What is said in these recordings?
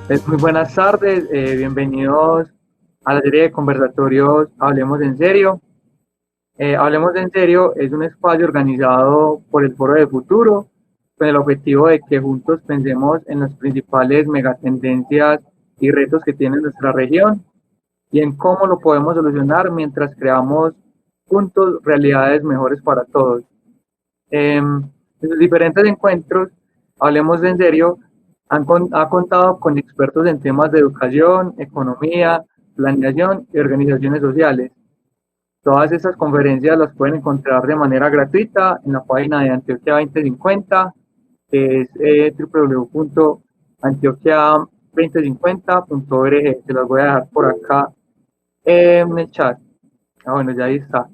Muy buenas tardes, bienvenidos a la serie de conversatorios Hablemos en Serio. Hablemos en Serio es un espacio organizado por el Foro de Futuro con el objetivo de que juntos pensemos en las principales megatendencias y retos que tiene nuestra región y en cómo lo podemos solucionar mientras creamos juntos realidades mejores para todos. En los diferentes encuentros, Hablemos en Serio, ha contado con expertos en temas de educación, economía, planeación y organizaciones sociales. Todas estas conferencias las pueden encontrar de manera gratuita en la página de Antioquia 2050, que es www.antioquia2050.org. Se las voy a dejar por acá en el chat. Bueno, ya ahí está.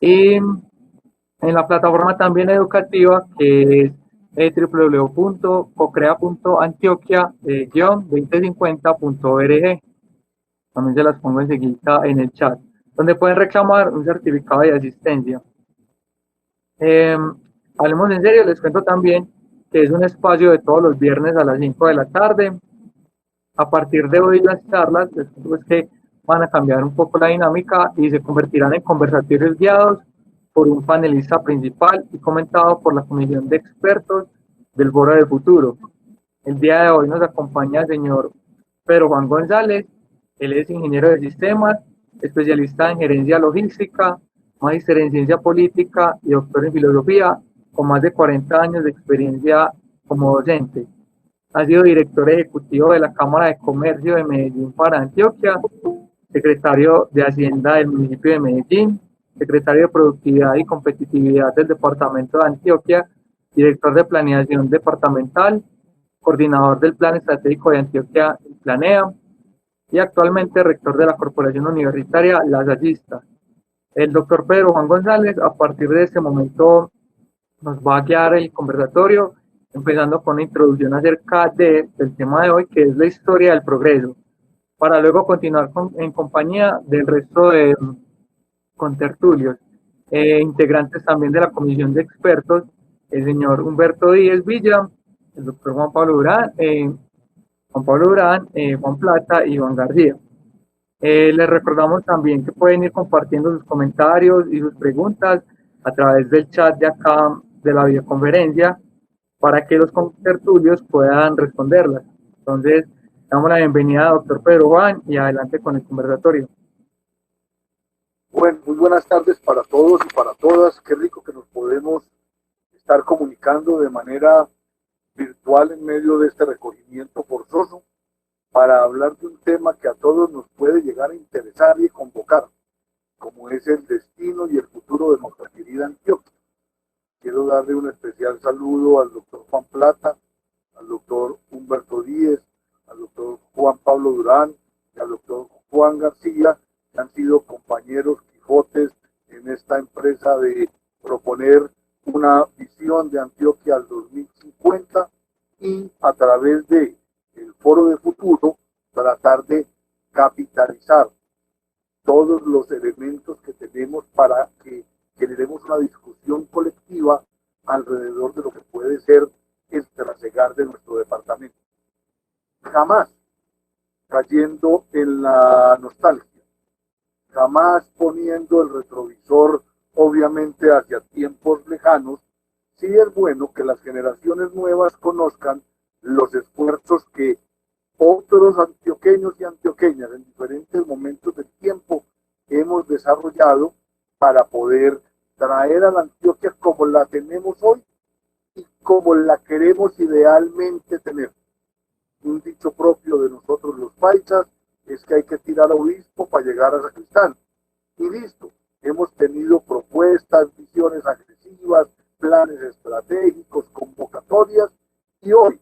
Y en la plataforma también educativa que es www.cocrea.antioquia-2050.org. También se las pongo enseguida en el chat, donde pueden reclamar un certificado de asistencia. Eh, Hablemos en serio, les cuento también que es un espacio de todos los viernes a las 5 de la tarde. A partir de hoy las charlas, les cuento pues que van a cambiar un poco la dinámica y se convertirán en conversatorios guiados por un panelista principal y comentado por la comisión de expertos del Foro de Futuro. El día de hoy nos acompaña el señor Pedro Juan González. Él es ingeniero de sistemas, especialista en gerencia logística, magíster en ciencia política y doctor en filosofía, con más de 40 años de experiencia como docente. Ha sido director ejecutivo de la Cámara de Comercio de Medellín para Antioquia, secretario de Hacienda del municipio de Medellín, secretario de Productividad y Competitividad del Departamento de Antioquia, director de Planeación Departamental, coordinador del Plan Estratégico de Antioquia, Planea, y actualmente rector de la Corporación Universitaria La Sallista. El doctor Pedro Juan González, a partir de este momento, nos va a guiar el conversatorio, empezando con una introducción acerca del tema de hoy, que es la historia del progreso, para luego continuar en compañía del resto de contertulios, integrantes también de la comisión de expertos, el señor Humberto Díez Villa, el doctor Juan Plata y Juan García. Les recordamos también que pueden ir compartiendo sus comentarios y sus preguntas a través del chat de acá de la videoconferencia para que los contertulios puedan responderlas. Entonces, damos la bienvenida a doctor Pedro Juan y adelante con el conversatorio. Bueno, muy buenas tardes para todos y para todas. Qué rico que nos podemos estar comunicando de manera virtual en medio de este recogimiento forzoso para hablar de un tema que a todos nos puede llegar a interesar y convocar, como es el destino y el futuro de nuestra querida Antioquia. Quiero darle un especial saludo al doctor Juan Plata, al doctor Humberto Díez, al doctor Juan Pablo Durán y al doctor Juan García, que han sido compañeros Quijotes en esta empresa de proponer una visión de Antioquia al 2050 y a través de el Foro de Futuro tratar de capitalizar todos los elementos que tenemos para que generemos una discusión colectiva alrededor de lo que puede ser el trasegar de nuestro departamento. Jamás cayendo en la nostalgia, jamás poniendo el retrovisor obviamente hacia tiempos lejanos. Sí es bueno que las generaciones nuevas conozcan los esfuerzos que otros antioqueños y antioqueñas en diferentes momentos del tiempo hemos desarrollado para poder traer a la Antioquia como la tenemos hoy y como la queremos idealmente tener. Un dicho propio de nosotros los paisas es que hay que tirar a obispo para llegar a sacristán. Y listo, hemos tenido propuestas, visiones agresivas, planes estratégicos, convocatorias, y hoy,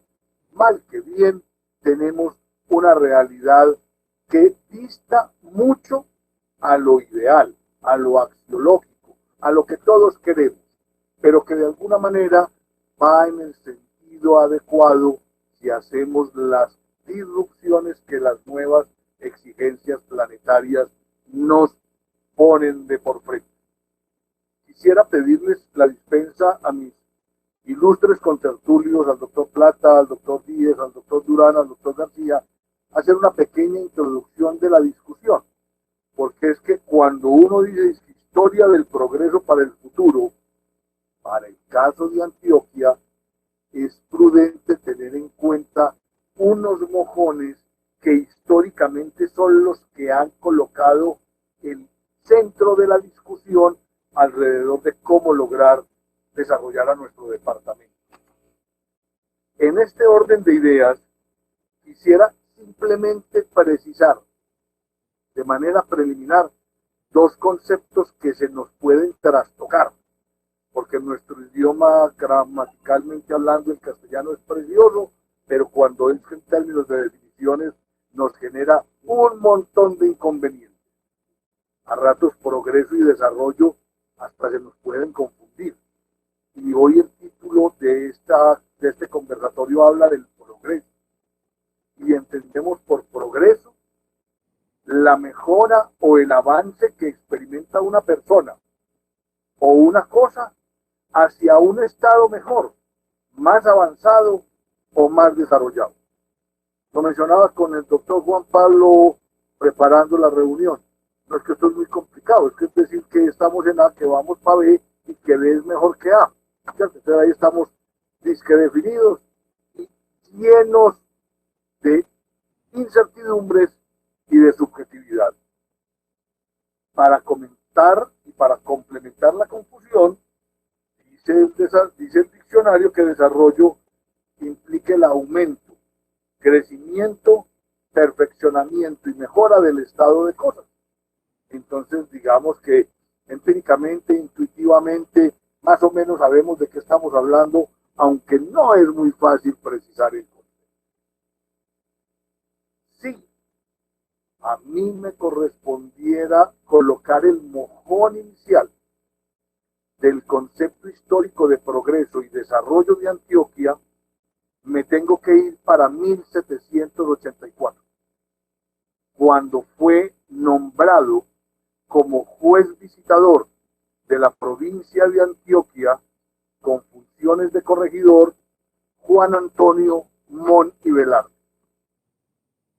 mal que bien, tenemos una realidad que dista mucho a lo ideal, a lo axiológico, a lo que todos queremos, pero que de alguna manera va en el sentido adecuado si hacemos las disrupciones que las nuevas exigencias planetarias nos ponen de por frente. Quisiera pedirles la dispensa a mis ilustres contertulios, al doctor Plata, al doctor Díez, al doctor Durán, al doctor García, hacer una pequeña introducción de la discusión, porque es que cuando uno dice historia del progreso para el futuro, para el caso de Antioquia, es prudente tener en cuenta unos mojones que históricamente son los que han colocado el centro de la discusión alrededor de cómo lograr desarrollar a nuestro departamento. En este orden de ideas, quisiera simplemente precisar de manera preliminar dos conceptos que se nos pueden trastocar, porque nuestro idioma gramaticalmente hablando, el castellano es precioso, pero cuando es en términos de definiciones nos genera un montón de inconvenientes. A ratos progreso y desarrollo hasta se nos pueden confundir. Y hoy el título de este conversatorio habla del progreso. Y entendemos por progreso la mejora o el avance que experimenta una persona o una cosa hacia un estado mejor, más avanzado o más desarrollado. Lo mencionaba con el doctor Juan Pablo preparando la reunión. No es que esto es muy complicado, es que es decir que estamos en A, que vamos para B y que B es mejor que A. Entonces ahí estamos disque definidos y llenos de incertidumbres y de subjetividad. Para comentar y para complementar la confusión, dice el diccionario que desarrollo implica el aumento, crecimiento, perfeccionamiento y mejora del estado de cosas. Entonces, digamos que empíricamente, intuitivamente, más o menos sabemos de qué estamos hablando, aunque no es muy fácil precisar el concepto. Sí, a mí me correspondiera colocar el mojón inicial del concepto histórico de progreso y desarrollo de Antioquia, me tengo que ir para 1784, cuando fue nombrado como juez visitador de la provincia de Antioquia con funciones de corregidor Juan Antonio Mon y Velarde.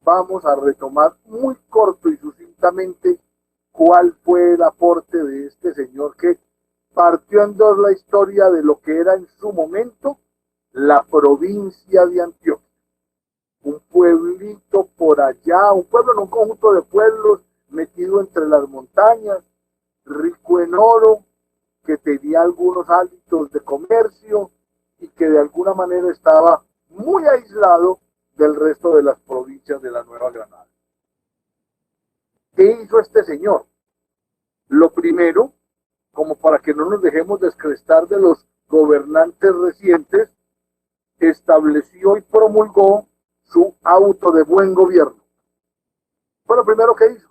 Vamos a retomar muy corto y sucintamente cuál fue el aporte de este señor que partió en dos la historia de lo que era en su momento la provincia de Antioquia. Un pueblito por allá, un pueblo en un conjunto de pueblos metido entre las montañas, rico en oro, que tenía algunos hábitos de comercio y que de alguna manera estaba muy aislado del resto de las provincias de la Nueva Granada. ¿Qué hizo este señor? Lo primero, como para que no nos dejemos descrestar de los gobernantes recientes, estableció y promulgó su auto de buen gobierno. Fue lo primero que hizo.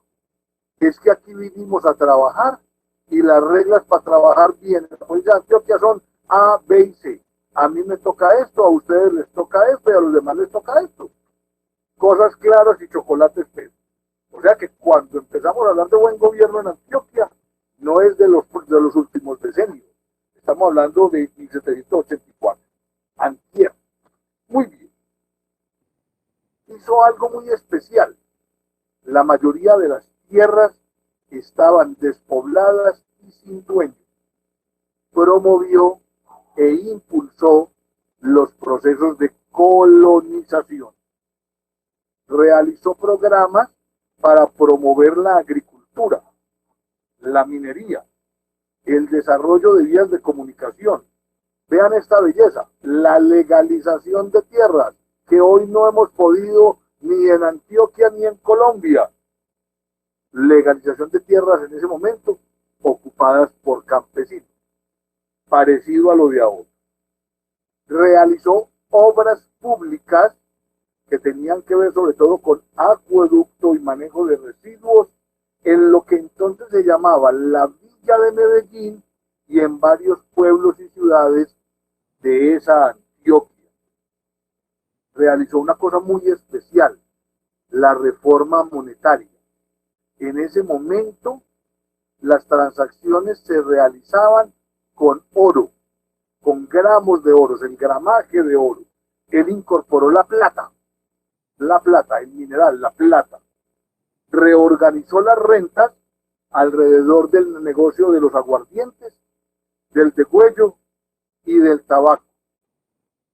Es que aquí vinimos a trabajar y las reglas para trabajar bien en la provincia de Antioquia son A, B y C. A mí me toca esto, a ustedes les toca esto y a los demás les toca esto. Cosas claras y chocolates pesos. O sea que cuando empezamos a hablar de buen gobierno en Antioquia, no es de los últimos decenios. Estamos hablando de 1784. Antier. Muy bien. Hizo algo muy especial. La mayoría de las tierras estaban despobladas y sin dueños. Promovió e impulsó los procesos de colonización. Realizó programas para promover la agricultura, la minería, el desarrollo de vías de comunicación. Vean esta belleza, la legalización de tierras, que hoy no hemos podido ni en Antioquia ni en Colombia. Legalización de tierras en ese momento ocupadas por campesinos, parecido a lo de ahora. Realizó obras públicas que tenían que ver sobre todo con acueducto y manejo de residuos en lo que entonces se llamaba la Villa de Medellín y en varios pueblos y ciudades de esa Antioquia. Realizó una cosa muy especial, la reforma monetaria. En ese momento las transacciones se realizaban con oro, con gramos de oro, el gramaje de oro. Él incorporó la plata, el mineral, la plata. Reorganizó las rentas alrededor del negocio de los aguardientes, del degüello y del tabaco.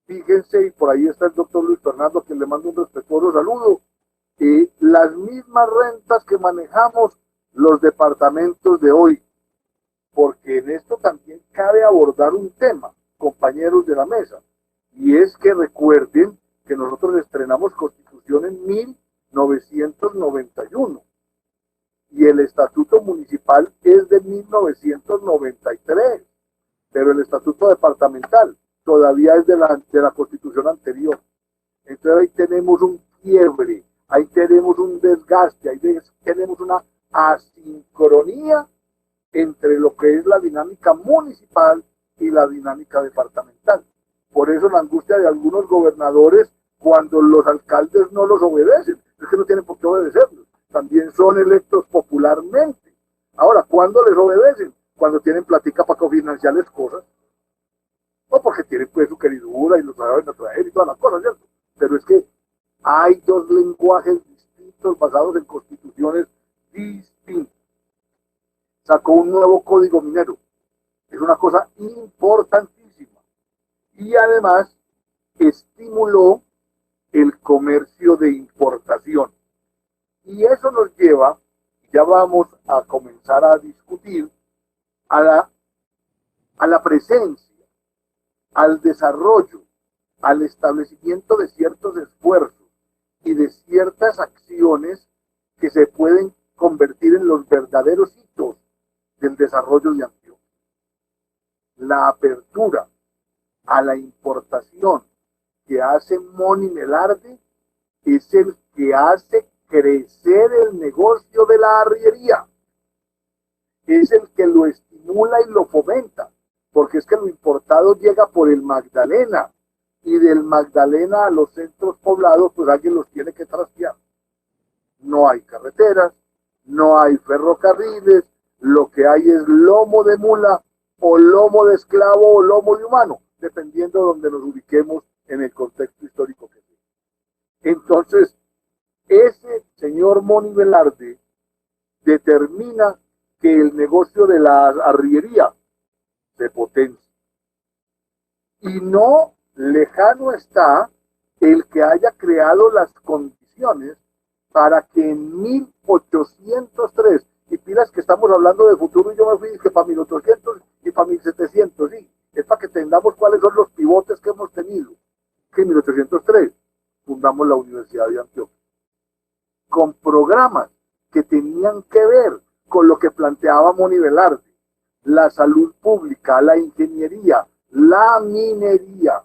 Fíjense, y por ahí está el doctor Luis Fernando, que le mando un respetuoso saludo, las mismas rentas que manejamos los departamentos de hoy, porque en esto también cabe abordar un tema, compañeros de la mesa, y es que recuerden que nosotros estrenamos Constitución en 1991 y el Estatuto Municipal es de 1993, pero el Estatuto Departamental todavía es de la Constitución anterior. Entonces ahí tenemos un quiebre, ahí tenemos un desgaste, ahí tenemos una asincronía entre lo que es la dinámica municipal y la dinámica departamental. Por eso la angustia de algunos gobernadores cuando los alcaldes no los obedecen. Es que no tienen por qué obedecerlos. También son electos popularmente. Ahora, ¿cuándo les obedecen? Cuando tienen platica para cofinanciarles cosas. O porque tienen pues su queridura y los saben atraer y todas las cosas, ¿cierto? Pero es que hay dos lenguajes distintos basados en constituciones distintas. Sacó un nuevo código minero. Es una cosa importantísima. Y además estimuló el comercio de importación. Y eso nos lleva, ya vamos a comenzar a discutir, a la presencia, al desarrollo, al establecimiento de ciertos esfuerzos y de ciertas acciones que se pueden convertir en los verdaderos hitos del desarrollo de Antioquia. La apertura a la importación que hace Moni Velarde es el que hace crecer el negocio de la arriería. Es el que lo estimula y lo fomenta, porque es que lo importado llega por el Magdalena, y del Magdalena a los centros poblados, pues alguien los tiene que trastear. No hay carreteras, no hay ferrocarriles, lo que hay es lomo de mula, o lomo de esclavo, o lomo de humano, dependiendo de donde nos ubiquemos en el contexto histórico que sea. Entonces, ese señor Moni Velarde determina que el negocio de la arriería se potencia. Y no lejano está el que haya creado las condiciones para que en 1803, y pilas que estamos hablando de futuro, y yo me fui que para 1800 y para 1700, sí, es para que entendamos cuáles son los pivotes que hemos tenido. Que en 1803 fundamos la Universidad de Antioquia, con programas que tenían que ver con lo que planteaba Moni Velarde, la salud pública, la ingeniería, la minería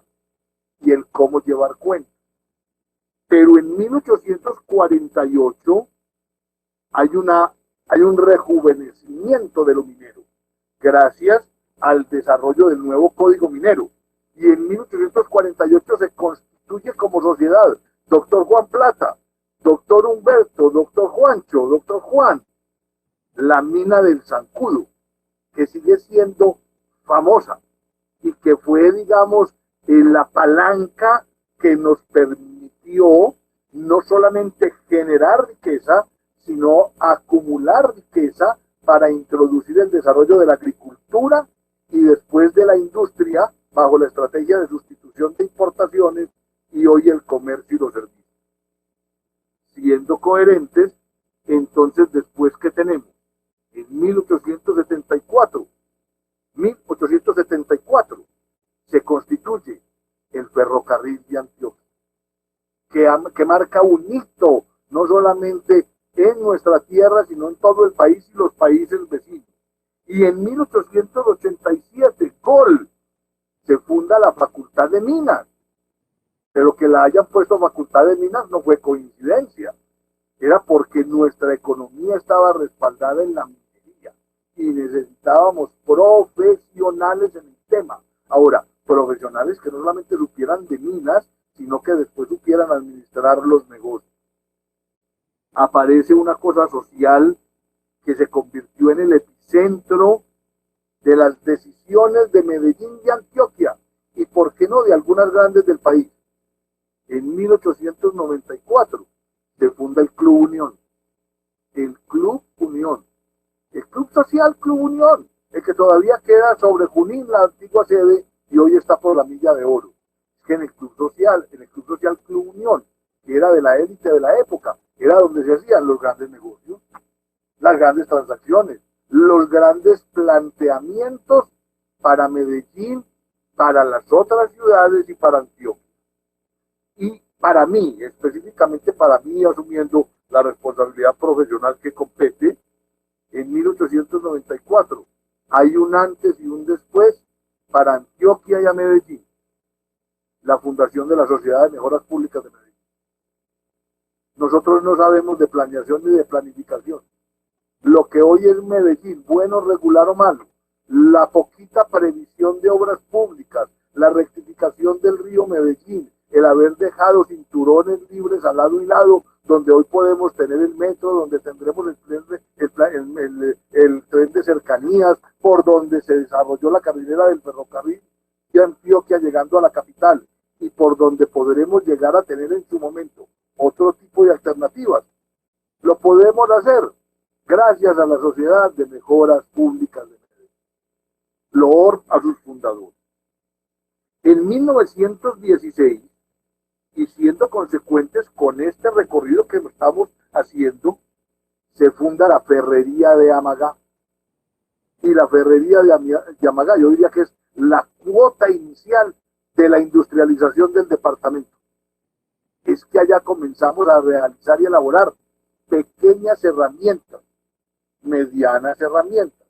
y el cómo llevar cuenta. Pero en 1848 hay un rejuvenecimiento de lo minero, gracias al desarrollo del nuevo Código Minero. Y en 1848 se constituye como sociedad doctor Juan Plata, doctor Humberto, doctor Juancho, doctor Juan, la mina del Zancudo, que sigue siendo famosa y que fue, digamos, la palanca que nos permitió no solamente generar riqueza, sino acumular riqueza para introducir el desarrollo de la agricultura y después de la industria bajo la estrategia de sustitución de importaciones y hoy el comercio y los servicios. Siendo coherentes, entonces después que tenemos en 1874 se constituye el ferrocarril de Antioquia, que marca un hito no solamente en nuestra tierra, sino en todo el país y los países vecinos. Y en 1887, se funda la Facultad de Minas, pero que la hayan puesto Facultad de Minas no fue coincidencia, era porque nuestra economía estaba respaldada en la minería y necesitábamos profesionales en el tema. Ahora, profesionales que no solamente supieran de minas, sino que después supieran administrar los negocios. Aparece una cosa social que se convirtió en el epicentro de las decisiones de Medellín y Antioquia, solo de algunas grandes del país. En 1894 se funda el Club Unión. El Club Unión. El Club Social Club Unión, el que todavía queda sobre Junín, la antigua sede, y hoy está por la Milla de Oro. Es que en el Club Social Club Unión, que era de la élite de la época, era donde se hacían los grandes negocios, las grandes transacciones, los grandes planteamientos para Medellín, para las otras ciudades y para Antioquia. Y para mí, específicamente para mí, asumiendo la responsabilidad profesional que compete, en 1894 hay un antes y un después para Antioquia y a Medellín, la fundación de la Sociedad de Mejoras Públicas de Medellín. Nosotros no sabemos de planeación ni de planificación. Lo que hoy es Medellín, bueno, regular o malo, la poquita previsión de obras públicas, la rectificación del río Medellín, el haber dejado cinturones libres al lado y lado, donde hoy podemos tener el metro, donde tendremos el tren de cercanías, por donde se desarrolló la carrilera del ferrocarril de Antioquia llegando a la capital, y por donde podremos llegar a tener en su momento otro tipo de alternativas. Lo podemos hacer gracias a la Sociedad de Mejoras Públicas de Medellín, loor a sus fundadores. En 1916, y siendo consecuentes con este recorrido que estamos haciendo, se funda la Ferrería de Amagá. Y la Ferrería de Amagá, yo diría que es la cuota inicial de la industrialización del departamento. Es que allá comenzamos a realizar y elaborar pequeñas herramientas, medianas herramientas,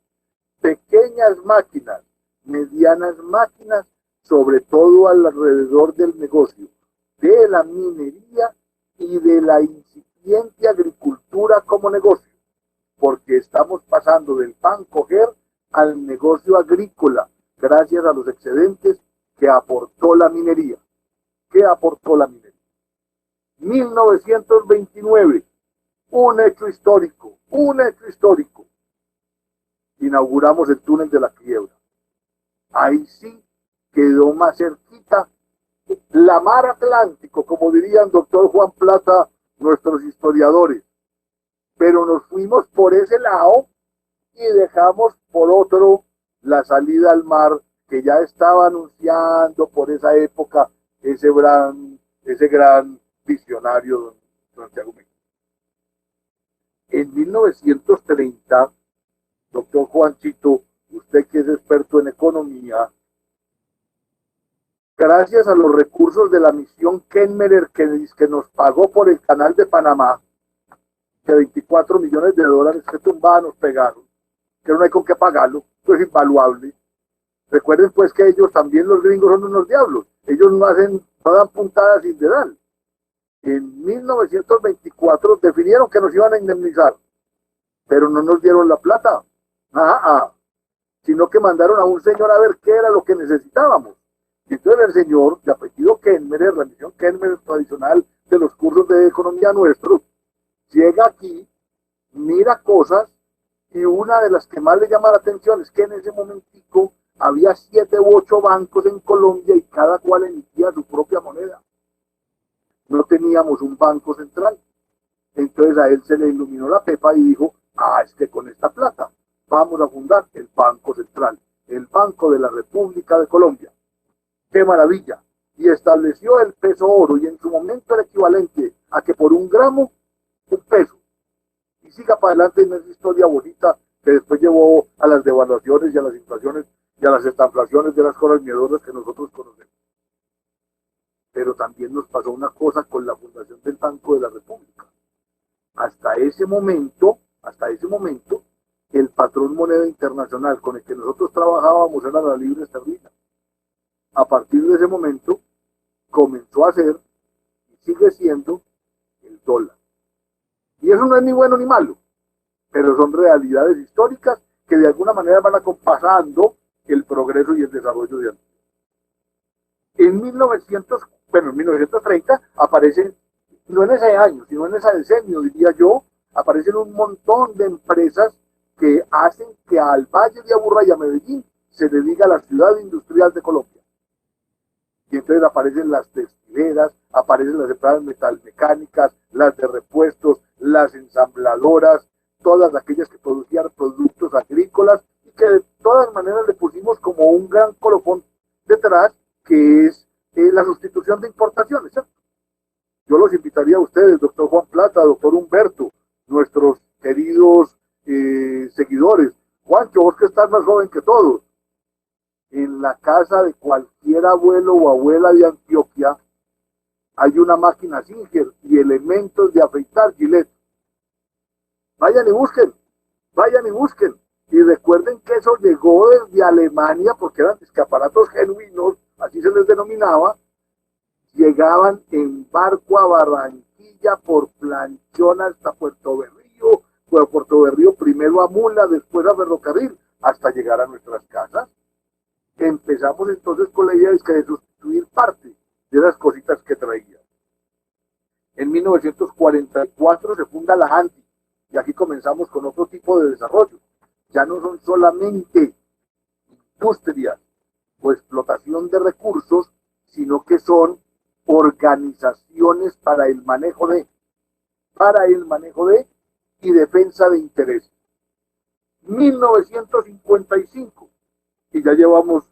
pequeñas máquinas, medianas máquinas, sobre todo alrededor del negocio de la minería y de la incipiente agricultura como negocio, porque estamos pasando del pan coger al negocio agrícola, gracias a los excedentes que aportó la minería. ¿Qué aportó la minería? 1929, un hecho histórico, inauguramos el túnel de la Quiebra. Ahí sí quedó más cerquita la mar Atlántico, como dirían doctor Juan Plata, nuestros historiadores. Pero nos fuimos por ese lado y dejamos por otro la salida al mar que ya estaba anunciando por esa época ese gran visionario, don Santiago Mejía. En 1930, doctor Juanchito, usted que es experto en economía, gracias a los recursos de la misión Kenmerer que nos pagó por el canal de Panamá, que 24 millones de dólares que tumbada nos pegaron, que no hay con qué pagarlo, eso es invaluable. Recuerden pues que ellos también, los gringos, son unos diablos, ellos no dan puntadas sin dedal. En 1924 definieron que nos iban a indemnizar, pero no nos dieron la plata, sino que mandaron a un señor a ver qué era lo que necesitábamos. Y entonces el señor, de apellido Kenmerer, la misión Kenmerer tradicional de los cursos de economía nuestros, llega aquí, mira cosas, y una de las que más le llama la atención es que en ese momentico había 7 u 8 bancos en Colombia y cada cual emitía su propia moneda. No teníamos un banco central. Entonces a él se le iluminó la pepa y dijo, es que con esta plata vamos a fundar el Banco Central, el Banco de la República de Colombia. ¡Qué maravilla! Y estableció el peso oro, y en su momento era equivalente a que por 1 gramo, 1 peso. Y siga para adelante en esa historia bonita que después llevó a las devaluaciones y a las inflaciones y a las estanflaciones de las cosas miedosas que nosotros conocemos. Pero también nos pasó una cosa con la fundación del Banco de la República. Hasta ese momento, el patrón moneda internacional con el que nosotros trabajábamos era la libra esterlina. A partir de ese momento comenzó a ser y sigue siendo el dólar. Y eso no es ni bueno ni malo, pero son realidades históricas que de alguna manera van acompasando el progreso y el desarrollo de Antioquia. En 1930 aparecen, no en ese año, sino en ese decenio, diría yo, aparecen un montón de empresas que hacen que al Valle de Aburrá y a Medellín se le diga la ciudad industrial de Colombia. y entonces aparecen las textileras, aparecen las empresas metalmecánicas, las de repuestos, las ensambladoras, todas aquellas que producían productos agrícolas y que de todas maneras le pusimos como un gran colofón detrás, que es la sustitución de importaciones, ¿cierto? Yo los invitaría a ustedes, doctor Juan Plata, doctor Humberto, nuestros queridos seguidores. Juancho, vos que estás más joven que todos, en la casa de cualquier abuelo o abuela de Antioquia hay una máquina Singer y elementos de afeitar Gillette. Vayan y busquen, vayan y busquen. Y recuerden que eso llegó desde Alemania, porque eran escaparatos genuinos, así se les denominaba. Llegaban en barco a Barranquilla por planchón hasta Puerto Berrío, por Puerto Berrío primero a mula, después a ferrocarril, hasta llegar a nuestras casas. Empezamos entonces con la idea de sustituir parte de las cositas que traía. En 1944 se funda la ANTI y aquí comenzamos con otro tipo de desarrollo. Ya no son solamente industrias o explotación de recursos, sino que son organizaciones para el manejo de y defensa de intereses. 1955, y ya llevamos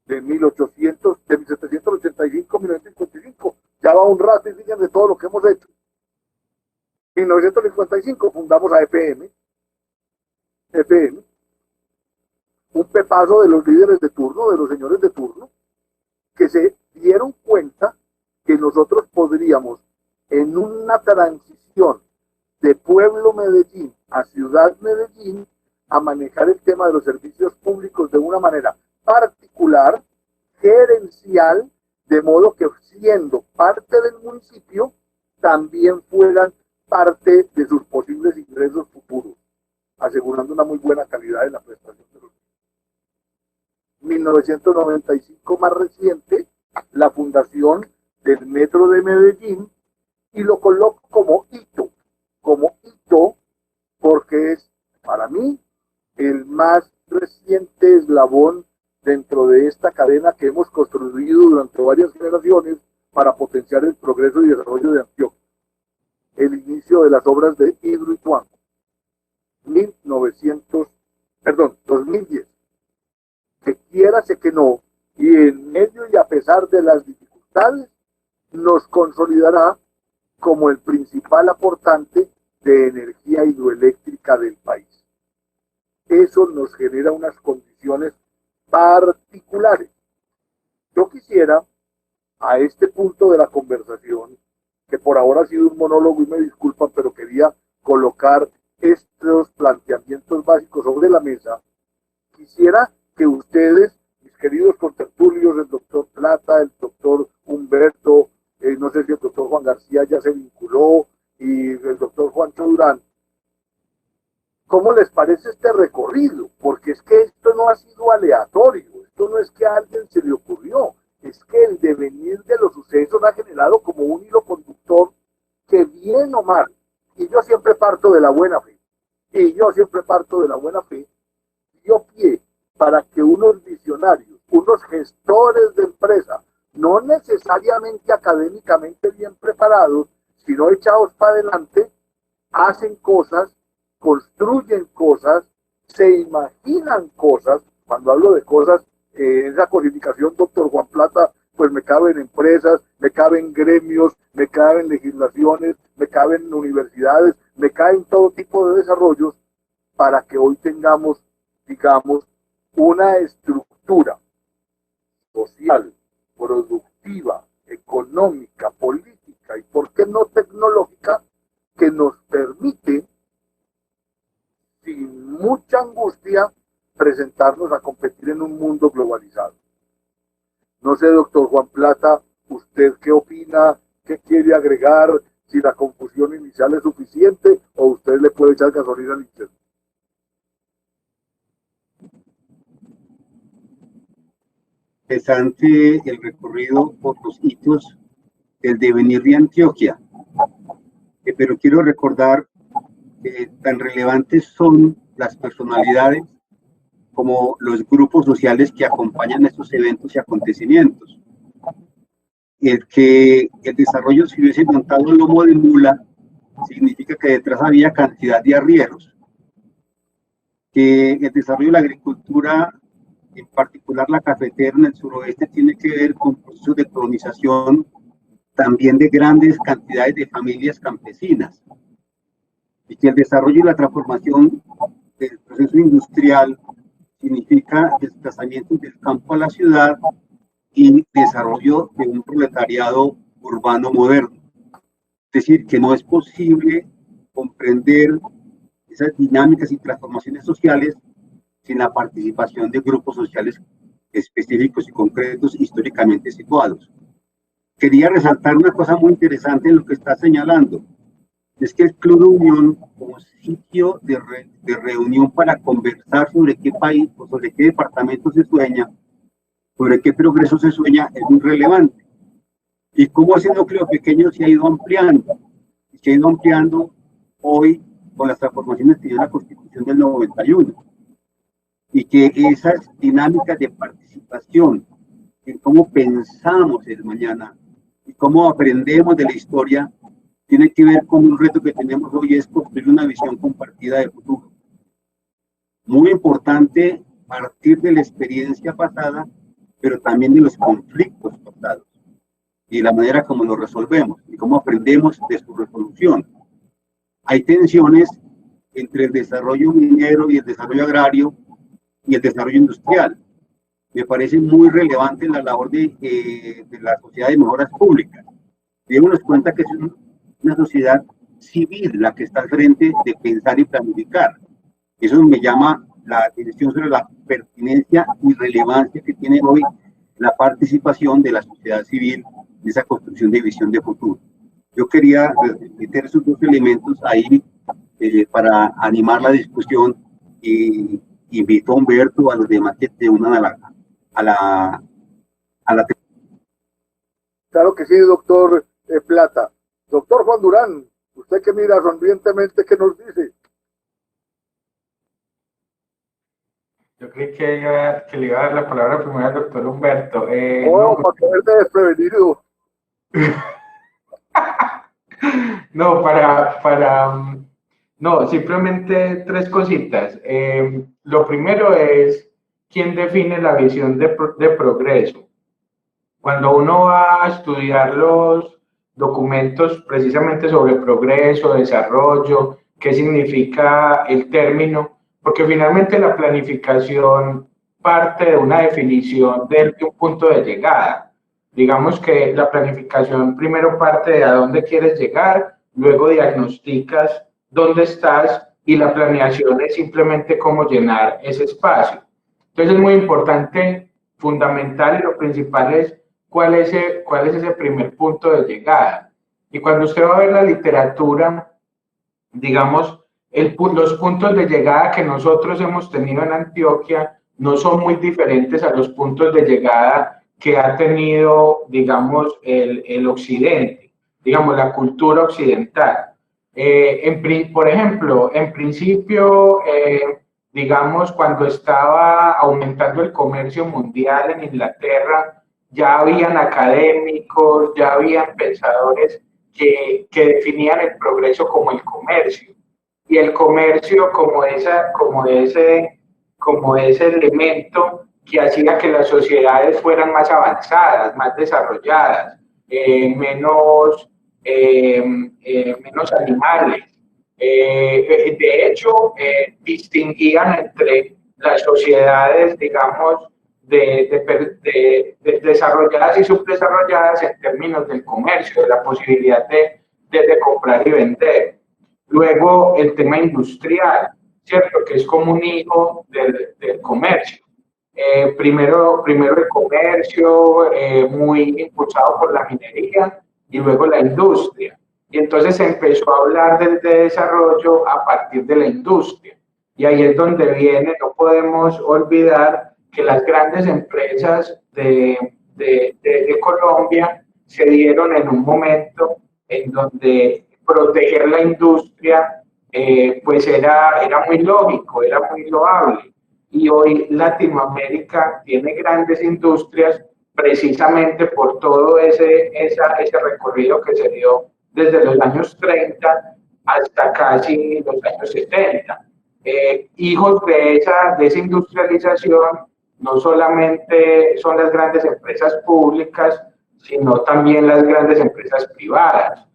de 1785 a 1955, ya va un rato y siguen de todo lo que hemos hecho. En 1955 fundamos a EPM, un pepazo de los líderes de turno, de los señores de turno, que se dieron cuenta que nosotros podríamos, en una transición de pueblo Medellín a ciudad Medellín, a manejar el tema de los servicios públicos de una manera particular, gerencial, de modo que siendo parte del municipio, también fueran parte de sus posibles ingresos futuros, asegurando una muy buena calidad de la prestación de los 1995 más reciente, la fundación del Metro de Medellín, y lo coloco como hito, porque es para mí el más reciente eslabón dentro de esta cadena que hemos construido durante varias generaciones para potenciar el progreso y desarrollo de Antioquia. El inicio de las obras de Hidroituango, 2010. Que quiérase que no, y en medio y a pesar de las dificultades, nos consolidará como el principal aportante de energía hidroeléctrica del país. Eso nos genera unas condiciones particulares. Yo quisiera, a este punto de la conversación, que por ahora ha sido un monólogo y me disculpan, pero quería colocar estos planteamientos básicos sobre la mesa, quisiera que ustedes, mis queridos contertulios, el doctor Plata, el doctor Humberto, no sé si el doctor Juan García ya se vinculó, y el doctor Juancho Durán, ¿cómo les parece este recorrido? Porque es que esto no ha sido aleatorio, esto no es que a alguien se le ocurrió, es que el devenir de los sucesos ha generado como un hilo conductor que bien o mal, y yo siempre parto de la buena fe, dio pie para que unos visionarios, unos gestores de empresa, no necesariamente académicamente bien preparados, sino echados para adelante, hacen cosas, construyen cosas, se imaginan cosas. Cuando hablo de cosas, esa codificación, doctor Juan Plata, pues me cabe en empresas, me cabe en gremios, me cabe en legislaciones, me cabe en universidades, me cabe en todo tipo de desarrollos para que hoy tengamos, digamos, una estructura social, productiva, económica, política y, ¿por qué no tecnológica?, que nos permite, sin mucha angustia, presentarnos a competir en un mundo globalizado. No sé, doctor Juan Plata, ¿usted qué opina? ¿Qué quiere agregar? Si la confusión inicial es suficiente o usted le puede echar gasolina al incendio. Interesante el recorrido por los hitos del devenir de Antioquia, pero quiero recordar que tan relevantes son las personalidades como los grupos sociales que acompañan estos eventos y acontecimientos. el que el desarrollo se hubiese montado en lomo de mula significa que detrás había cantidad de arrieros, que el desarrollo de la agricultura, en particular la cafetera en el suroeste, tiene que ver con procesos de colonización también de grandes cantidades de familias campesinas, y que el desarrollo y la transformación del proceso industrial significa desplazamiento del campo a la ciudad y desarrollo de un proletariado urbano moderno. Es decir, que no es posible comprender esas dinámicas y transformaciones sociales sin la participación de grupos sociales específicos y concretos históricamente situados. Quería resaltar una cosa muy interesante en lo que está señalando, es que el Club de Unión, como sitio de reunión para conversar sobre qué país o sobre qué departamento se sueña, sobre qué progreso se sueña, es muy relevante. Y cómo ese núcleo pequeño se ha ido ampliando, y se ha ido ampliando hoy con las transformaciones que dio la Constitución del 91. Y que esas dinámicas de participación en cómo pensamos el mañana y cómo aprendemos de la historia tiene que ver con un reto que tenemos hoy, es construir una visión compartida de futuro. Muy importante partir de la experiencia pasada, pero también de los conflictos pasados y la manera como los resolvemos y cómo aprendemos de su resolución. Hay tensiones entre el desarrollo minero y el desarrollo agrario y el desarrollo industrial. Me parece muy relevante la labor de la Sociedad de Mejoras Públicas. Démonos cuenta que es una sociedad civil la que está al frente de pensar y planificar. Eso me llama la atención sobre la pertinencia y relevancia que tiene hoy la participación de la sociedad civil en esa construcción de visión de futuro. Yo quería meter esos dos elementos ahí para animar la discusión y invito a Humberto, a los demás que se unan a la. Claro que sí, doctor Plata. Doctor Juan Durán, usted que mira sonrientemente, ¿qué nos dice? Yo creí que le iba a dar la palabra primero al doctor Humberto. No, para caerte desprevenido. No, no, simplemente tres cositas. Lo primero es, ¿quién define la visión de progreso? Cuando uno va a estudiar los documentos precisamente sobre progreso, desarrollo, qué significa el término, porque finalmente la planificación parte de una definición de un punto de llegada. Digamos que la planificación primero parte de a dónde quieres llegar, luego diagnosticas dónde estás y la planeación es simplemente cómo llenar ese espacio. Entonces es muy importante, fundamental y lo principal es cuál es ese primer punto de llegada. Y cuando usted va a ver la literatura, digamos, los puntos de llegada que nosotros hemos tenido en Antioquia no son muy diferentes a los puntos de llegada que ha tenido, digamos, el occidente, digamos, la cultura occidental. Por ejemplo, en principio, digamos, cuando estaba aumentando el comercio mundial en Inglaterra, ya habían académicos, ya habían pensadores que definían el progreso como el comercio. Y el comercio como ese elemento que hacía que las sociedades fueran más avanzadas, más desarrolladas, menos animales. De hecho, distinguían entre las sociedades, digamos, de desarrolladas y subdesarrolladas en términos del comercio, de la posibilidad de comprar y vender. Luego, el tema industrial, ¿cierto? Que es como un hijo del comercio. Primero el comercio, muy impulsado por la minería, y luego la industria. Y entonces se empezó a hablar de desarrollo a partir de la industria. Y ahí es donde viene, no podemos olvidar que las grandes empresas de Colombia se dieron en un momento en donde proteger la industria pues era muy lógico, era muy loable. Y hoy Latinoamérica tiene grandes industrias precisamente por todo ese recorrido que se dio desde los años 30 hasta casi los años 70. Hijos de esa industrialización no solamente son las grandes empresas públicas, sino también las grandes empresas privadas.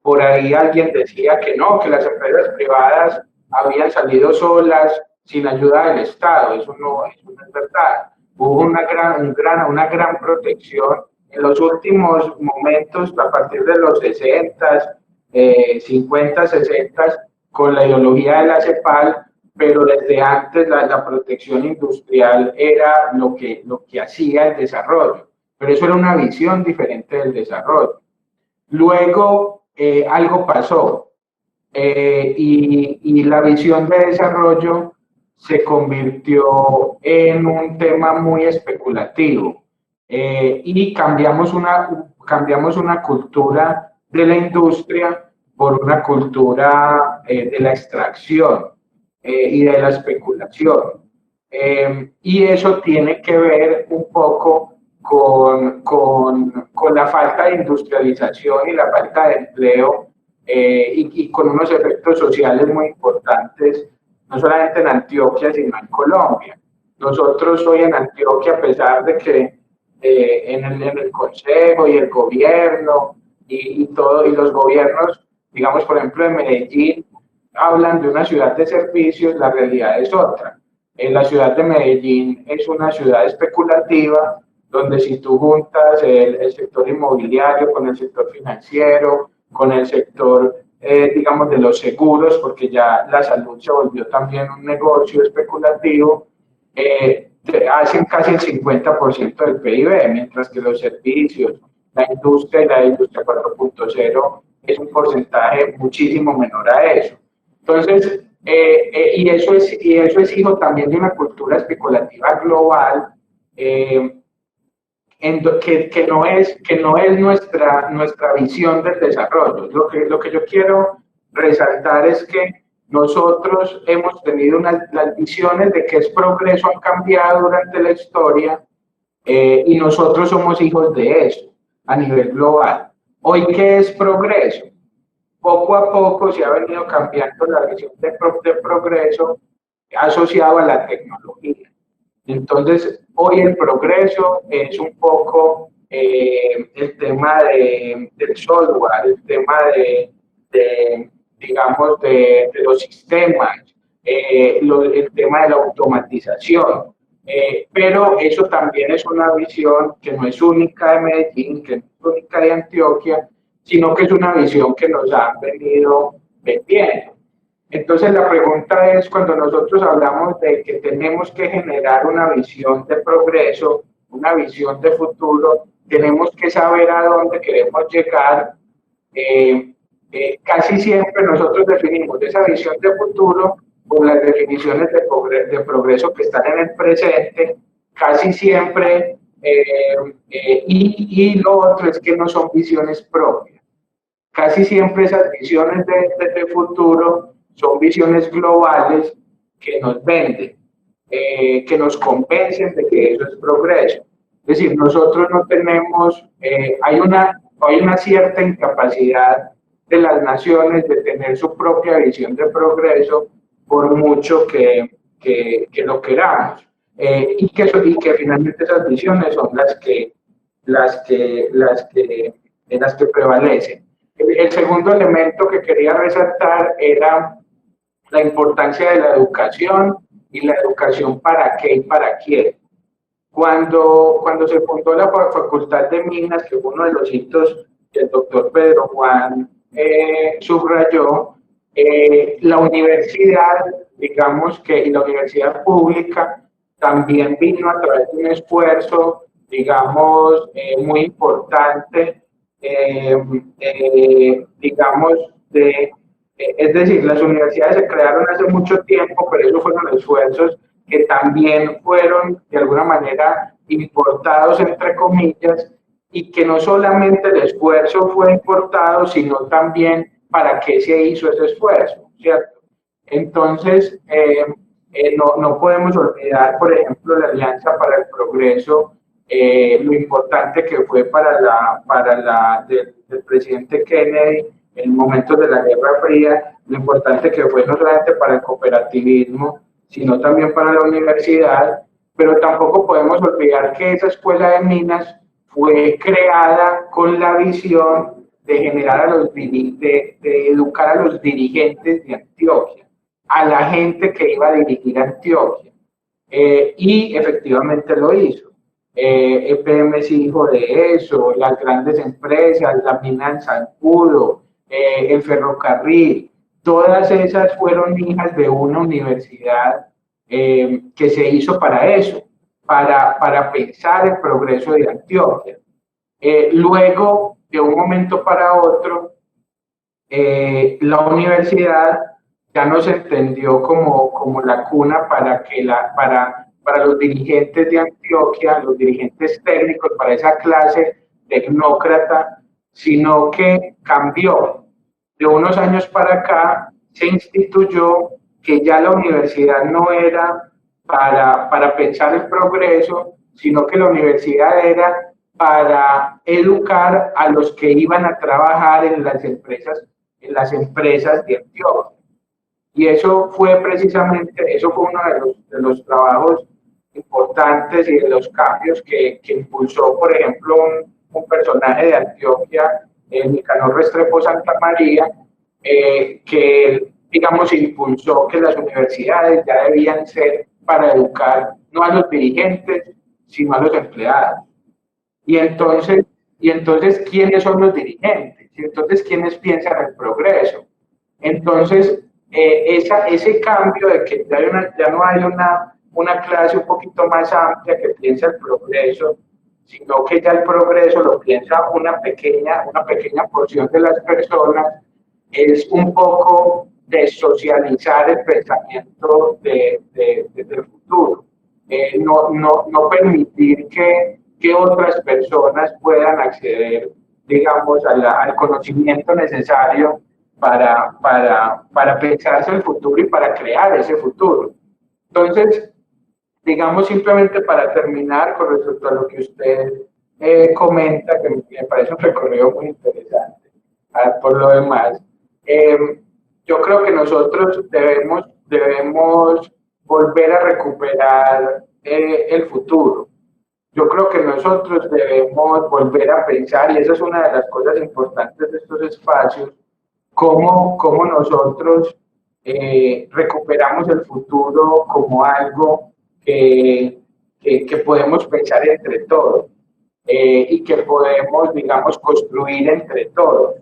Por ahí alguien decía que no, que las empresas privadas habían salido solas sin ayuda del Estado. Eso no es verdad. Hubo una gran protección en los últimos momentos, a partir de los 60, 50, 60, con la ideología de la CEPAL, pero desde antes la protección industrial era lo que hacía el desarrollo. Pero eso era una visión diferente del desarrollo. Luego algo pasó y la visión de desarrollo se convirtió en un tema muy especulativo y cambiamos una cultura de la industria por una cultura de la extracción y de la especulación. Y eso tiene que ver un poco con la falta de industrialización y la falta de empleo y con unos efectos sociales muy importantes, no solamente en Antioquia, sino en Colombia. Nosotros hoy en Antioquia, a pesar de que en el Consejo y el gobierno y los gobiernos, digamos, por ejemplo, de Medellín, hablan de una ciudad de servicios, la realidad es otra. La ciudad de Medellín es una ciudad especulativa, donde si tú juntas el sector inmobiliario con el sector financiero, con el sector, digamos, de los seguros, porque ya la salud se volvió también un negocio especulativo, hacen casi el 50% del PIB, mientras que los servicios, la industria y la industria 4.0 es un porcentaje muchísimo menor a eso. Entonces, y eso es hijo también de una cultura especulativa global, que no es nuestra visión del desarrollo. Lo que yo quiero resaltar es que nosotros hemos tenido las visiones de que es progreso han cambiado durante la historia y nosotros somos hijos de eso a nivel global. Hoy, ¿qué es progreso? Poco a poco se ha venido cambiando la visión de progreso asociado a la tecnología. Entonces, hoy el progreso es un poco el tema del software, el tema digamos, de los sistemas, el tema de la automatización. Pero eso también es una visión que no es única de Medellín, que no es única de Antioquia, sino que es una visión que nos han venido vendiendo. Entonces la pregunta es, cuando nosotros hablamos de que tenemos que generar una visión de progreso, una visión de futuro, tenemos que saber a dónde queremos llegar. Casi siempre nosotros definimos esa visión de futuro por las definiciones de progreso que están en el presente, casi siempre, y lo otro es que no son visiones propias. Casi siempre esas visiones de futuro son visiones globales que nos venden, que nos convencen de que eso es progreso. Es decir, nosotros no tenemos, hay una cierta incapacidad de las naciones de tener su propia visión de progreso, por mucho que lo queramos. Y que finalmente esas visiones son las que prevalecen. El segundo elemento que quería resaltar era la importancia de la educación y la educación para qué y para quién. Cuando se fundó la Facultad de Minas, que fue uno de los hitos que el doctor Pedro Juan subrayó, la universidad, digamos que, y la universidad pública también vino a través de un esfuerzo, digamos, muy importante, digamos, es decir, las universidades se crearon hace mucho tiempo, pero esos fueron esfuerzos que también fueron de alguna manera importados, entre comillas, y que no solamente el esfuerzo fue importado, sino también para qué se hizo ese esfuerzo, ¿cierto? Entonces, No podemos olvidar, por ejemplo, la Alianza para el Progreso, lo importante que fue del presidente Kennedy en momentos de la Guerra Fría, lo importante que fue no solamente para el cooperativismo, sino también para la universidad, pero tampoco podemos olvidar que esa escuela de minas fue creada con la visión de generar de educar a los dirigentes de Antioquia, a la gente que iba a dirigir Antioquia. Y efectivamente lo hizo. EPM es hijo de eso, las grandes empresas, la mina en Zancudo, el ferrocarril, todas esas fueron hijas de una universidad que se hizo para eso, para pensar el progreso de Antioquia. Luego, de un momento para otro, la universidad ya no se entendió como la cuna para los dirigentes de Antioquia, los dirigentes técnicos, para esa clase tecnócrata, sino que cambió. De unos años para acá se instituyó que ya la universidad no era para pensar el progreso, sino que la universidad era para educar a los que iban a trabajar en las empresas de Antioquia. Y eso fue eso fue uno de los trabajos importantes y de los cambios que impulsó, por ejemplo, un personaje de Antioquia, Nicanor Restrepo Santa María, que, digamos, impulsó que las universidades ya debían ser para educar no a los dirigentes, sino a los empleados. Y entonces, ¿quiénes son los dirigentes? Y entonces, ¿quiénes piensan el progreso? Entonces, ese cambio de que ya no hay una clase un poquito más amplia que piensa el progreso, sino que ya el progreso lo piensa una pequeña porción de las personas, es un poco desocializar el pensamiento del futuro. No permitir que otras personas puedan acceder, digamos, al conocimiento necesario para pensarse el futuro y para crear ese futuro. Entonces, digamos, simplemente para terminar con respecto a lo que usted comenta, que me parece un recorrido muy interesante. Por lo demás, yo creo que nosotros debemos volver a recuperar el futuro. Yo creo que nosotros debemos volver a pensar, y esa es una de las cosas importantes de estos espacios, cómo nosotros recuperamos el futuro como algo que podemos pensar entre todos y que podemos, digamos, construir entre todos.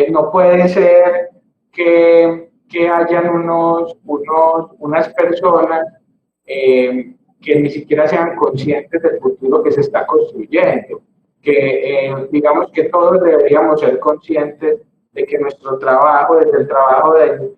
No puede ser que hayan unas personas que ni siquiera sean conscientes del futuro que se está construyendo, que digamos que todos deberíamos ser conscientes de que nuestro trabajo, desde el trabajo de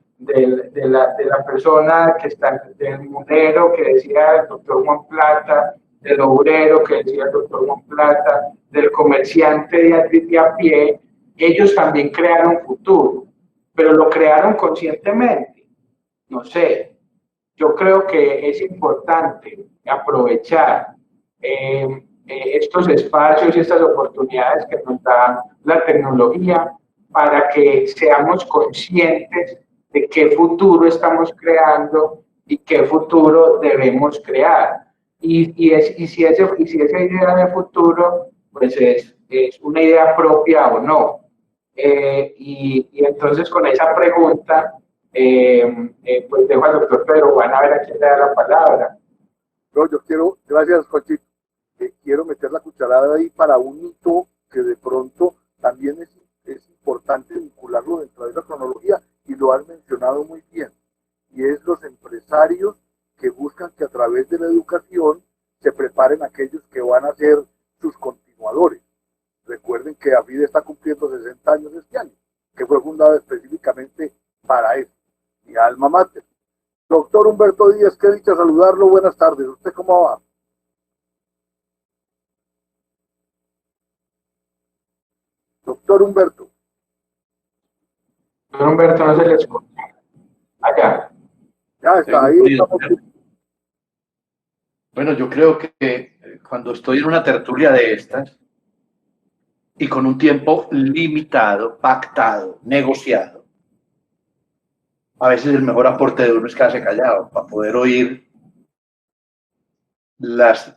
la persona que está, del munero que decía el doctor Juan Plata, del obrero que decía el doctor Juan Plata, del comerciante de a pie, ellos también crearon futuro, pero lo crearon conscientemente. No sé, yo creo que es importante aprovechar estos espacios y estas oportunidades que nos da la tecnología para que seamos conscientes de qué futuro estamos creando y qué futuro debemos crear. Y si esa idea de futuro pues es una idea propia o no. Y entonces con esa pregunta pues dejo al doctor Pedro Juan a ver a quién le da la palabra. No, yo quiero, gracias Juanchito, quiero meter la cucharada ahí para un hito que de pronto también es importante vincularlo dentro de esa cronología y lo han mencionado muy bien, y es los empresarios que buscan que a través de la educación se preparen aquellos que van a ser sus continuadores. Recuerden que AFIDE está cumpliendo 60 años este año, que fue fundado específicamente para eso, mi alma mater. Doctor Humberto Díaz, qué dicha saludarlo, buenas tardes, ¿usted cómo va? Doctor Humberto. Doctor Humberto, no se le escucha. Allá. Ya está, ahí estamos. Bueno, yo creo que cuando estoy en una tertulia de estas y con un tiempo limitado, pactado, negociado, a veces el mejor aporte de uno es quedarse callado para poder oír las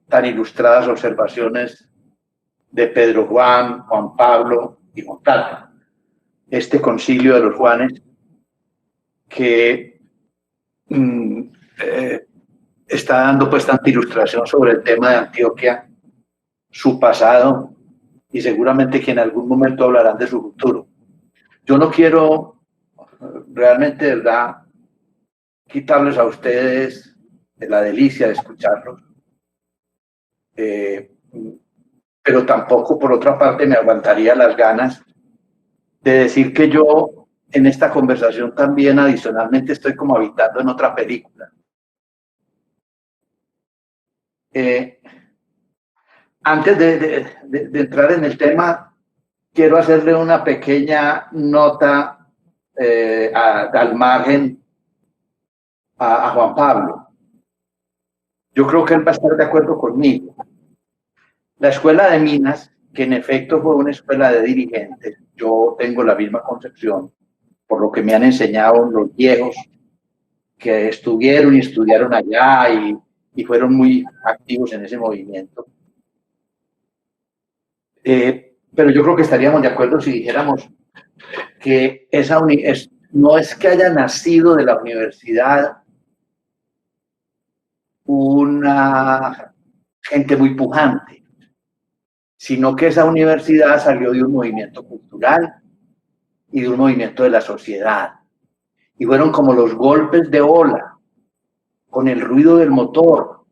tan ilustradas observaciones de Pedro Juan, Juan Pablo y Juan Carlos. Este concilio de los Juanes que está dando pues tanta ilustración sobre el tema de Antioquia, su pasado y seguramente que en algún momento hablarán de su futuro. Yo no quiero realmente, de verdad, quitarles a ustedes de la delicia de escucharlos, pero tampoco, por otra parte, me aguantaría las ganas de decir que yo en esta conversación también adicionalmente estoy como habitando en otra película. Antes de entrar en el tema, quiero hacerle una pequeña nota al margen a Juan Pablo. Yo creo que él va a estar de acuerdo conmigo. La Escuela de Minas, que en efecto fue una escuela de dirigentes, yo tengo la misma concepción, por lo que me han enseñado los viejos que estuvieron y estudiaron allá y fueron muy activos en ese movimiento. Pero yo creo que estaríamos de acuerdo si dijéramos que no es que haya nacido de la universidad una gente muy pujante, sino que esa universidad salió de un movimiento cultural y de un movimiento de la sociedad. Y fueron como los golpes de ola, con el ruido del motor,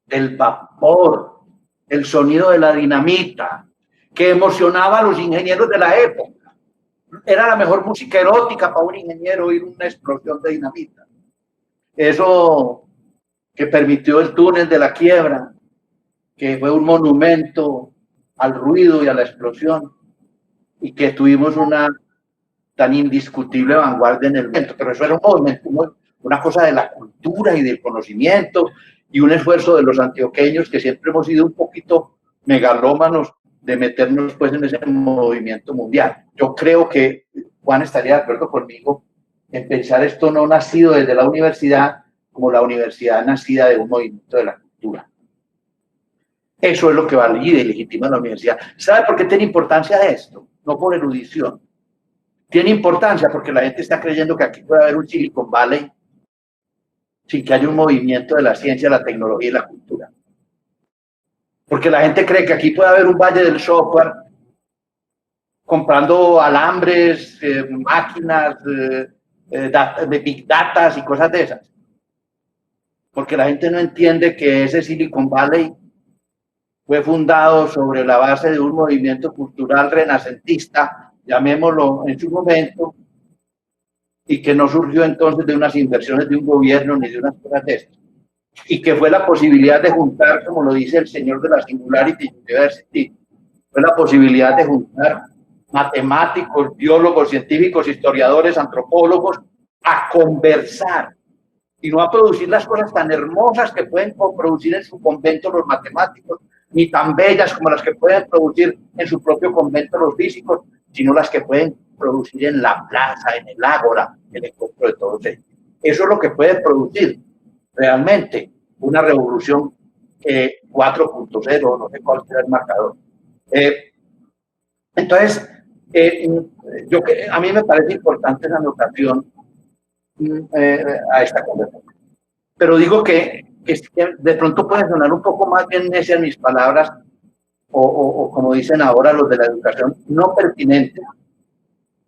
del vapor, el sonido de la dinamita, que emocionaba a los ingenieros de la época. Era la mejor música erótica para un ingeniero oír una explosión de dinamita. Eso que permitió el túnel de la quiebra, que fue un monumento al ruido y a la explosión, y que tuvimos una tan indiscutible vanguardia en el momento. Pero eso era un movimiento, una cosa de la cultura y del conocimiento, y un esfuerzo de los antioqueños que siempre hemos sido un poquito megalómanos de meternos pues en ese movimiento mundial. Yo creo que Juan estaría de acuerdo conmigo en pensar esto no nacido desde la universidad como la universidad nacida de un movimiento de la cultura. Eso es lo que valida y legitima la universidad. ¿Sabe por qué tiene importancia esto? No por erudición. Tiene importancia porque la gente está creyendo que aquí puede haber un Silicon Valley sin que haya un movimiento de la ciencia, la tecnología y la cultura. Porque la gente cree que aquí puede haber un valle del software comprando alambres, máquinas, de big data y cosas de esas. Porque la gente no entiende que ese Silicon Valley fue fundado sobre la base de un movimiento cultural renacentista, llamémoslo en su momento, y que no surgió entonces de unas inversiones de un gobierno ni de unas cosas de esas, y que fue la posibilidad de juntar, como lo dice el señor de la Singularity University, fue la posibilidad de juntar matemáticos, biólogos, científicos, historiadores, antropólogos, a conversar y no a producir las cosas tan hermosas que pueden producir en su convento los matemáticos, ni tan bellas como las que pueden producir en su propio convento los físicos, sino las que pueden producir en la plaza, en el ágora, el encuentro de todos ellos. Eso es lo que puede producir realmente una revolución 4.0, no sé cuál será el marcador. Entonces, a mí me parece importante esa anotación a esta conversación. Pero digo que de pronto pueden sonar un poco más bien necias mis palabras, o como dicen ahora los de la educación, no pertinentes,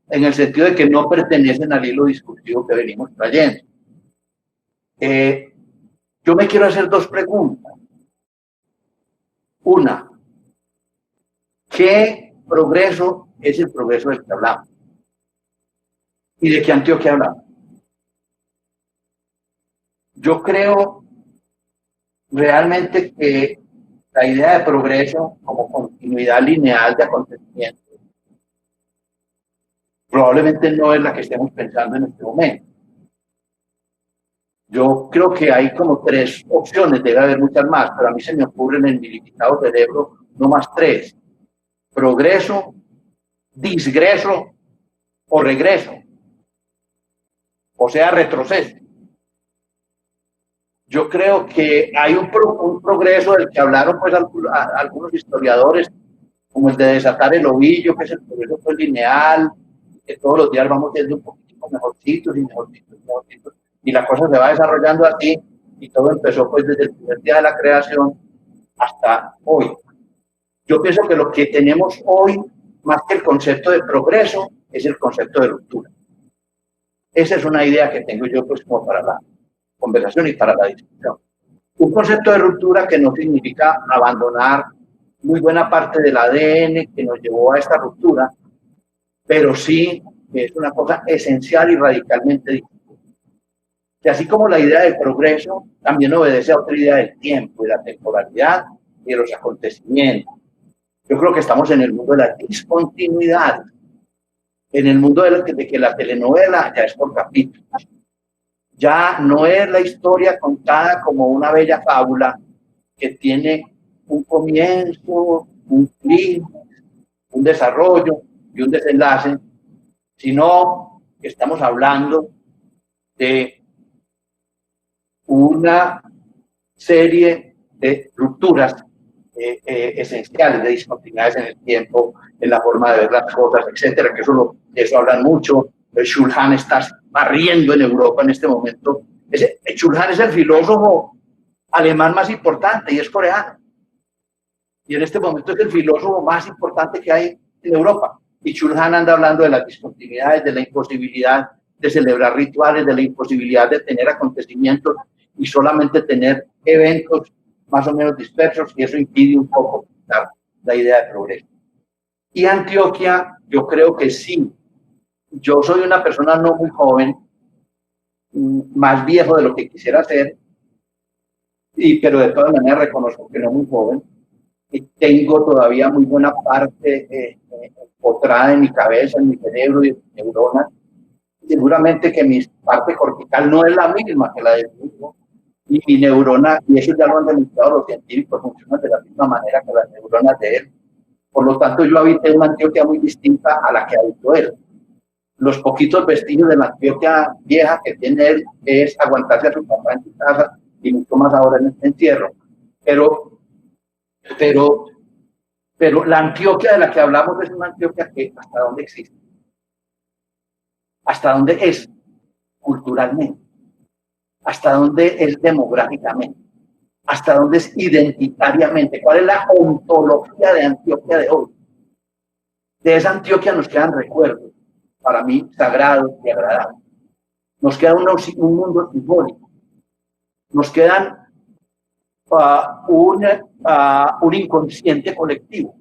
en el sentido de que no pertenecen al hilo discursivo que venimos trayendo. Yo me quiero hacer dos preguntas. Una, ¿qué progreso es el progreso del que hablamos? ¿Y de qué Antioquia hablamos? Yo creo realmente que la idea de progreso como continuidad lineal de acontecimientos probablemente no es la que estemos pensando en este momento. Yo creo que hay como tres opciones, debe haber muchas más, pero a mí se me ocurren en mi limitado cerebro no más tres: progreso, disgreso o regreso, o sea, retroceso. Yo creo que hay un progreso del que hablaron pues algunos historiadores, como el de desatar el ovillo, que es el progreso pues, lineal, que todos los días vamos siendo un poquito mejorcitos y mejorcitos, y la cosa se va desarrollando así, y todo empezó pues desde el primer día de la creación hasta hoy. Yo pienso que lo que tenemos hoy, más que el concepto de progreso, es el concepto de ruptura. Esa es una idea que tengo yo pues como para la conversación y para la discusión. Un concepto de ruptura que no significa abandonar muy buena parte del ADN que nos llevó a esta ruptura, pero sí que es una cosa esencial y radicalmente distinta. Y así como la idea del progreso también obedece a otra idea del tiempo, de la temporalidad y de los acontecimientos. Yo creo que estamos en el mundo de la discontinuidad, en el mundo de que la telenovela ya es por capítulos. Ya no es la historia contada como una bella fábula que tiene un comienzo, un fin, un desarrollo y un desenlace, sino que estamos hablando de una serie de rupturas esenciales, de discontinuidades en el tiempo, en la forma de ver las cosas, etcétera, que de eso hablan mucho. Schulhan está barriendo en Europa en este momento. Schulhan es el filósofo alemán más importante y es coreano. Y en este momento es el filósofo más importante que hay en Europa. Y Schulhan anda hablando de las discontinuidades, de la imposibilidad de celebrar rituales, de la imposibilidad de tener acontecimientos y solamente tener eventos más o menos dispersos, y eso impide un poco la idea de progreso. Y Antioquia, yo creo que sí. Yo soy una persona no muy joven, más viejo de lo que quisiera ser, pero de todas maneras reconozco que no muy joven. Y tengo todavía muy buena parte empotrada en mi cabeza, en mi cerebro y en mi neurona. Seguramente que mi parte cortical no es la misma que la del mismo. Y mi neurona, y eso ya lo han demostrado los científicos, funcionan de la misma manera que las neuronas de él. Por lo tanto, yo habité una Antioquia muy distinta a la que habitó él. Los poquitos vestigios de la Antioquia vieja que tiene él es aguantarse a su papá en su casa y mucho más ahora en este encierro. Pero la Antioquia de la que hablamos es una Antioquia que hasta dónde existe, hasta dónde es culturalmente, hasta dónde es demográficamente, hasta dónde es identitariamente, cuál es la ontología de Antioquia de hoy. De esa Antioquia nos quedan recuerdos, para mí, sagrados y agradables. Nos queda un mundo simbólico, nos quedan un inconsciente colectivo.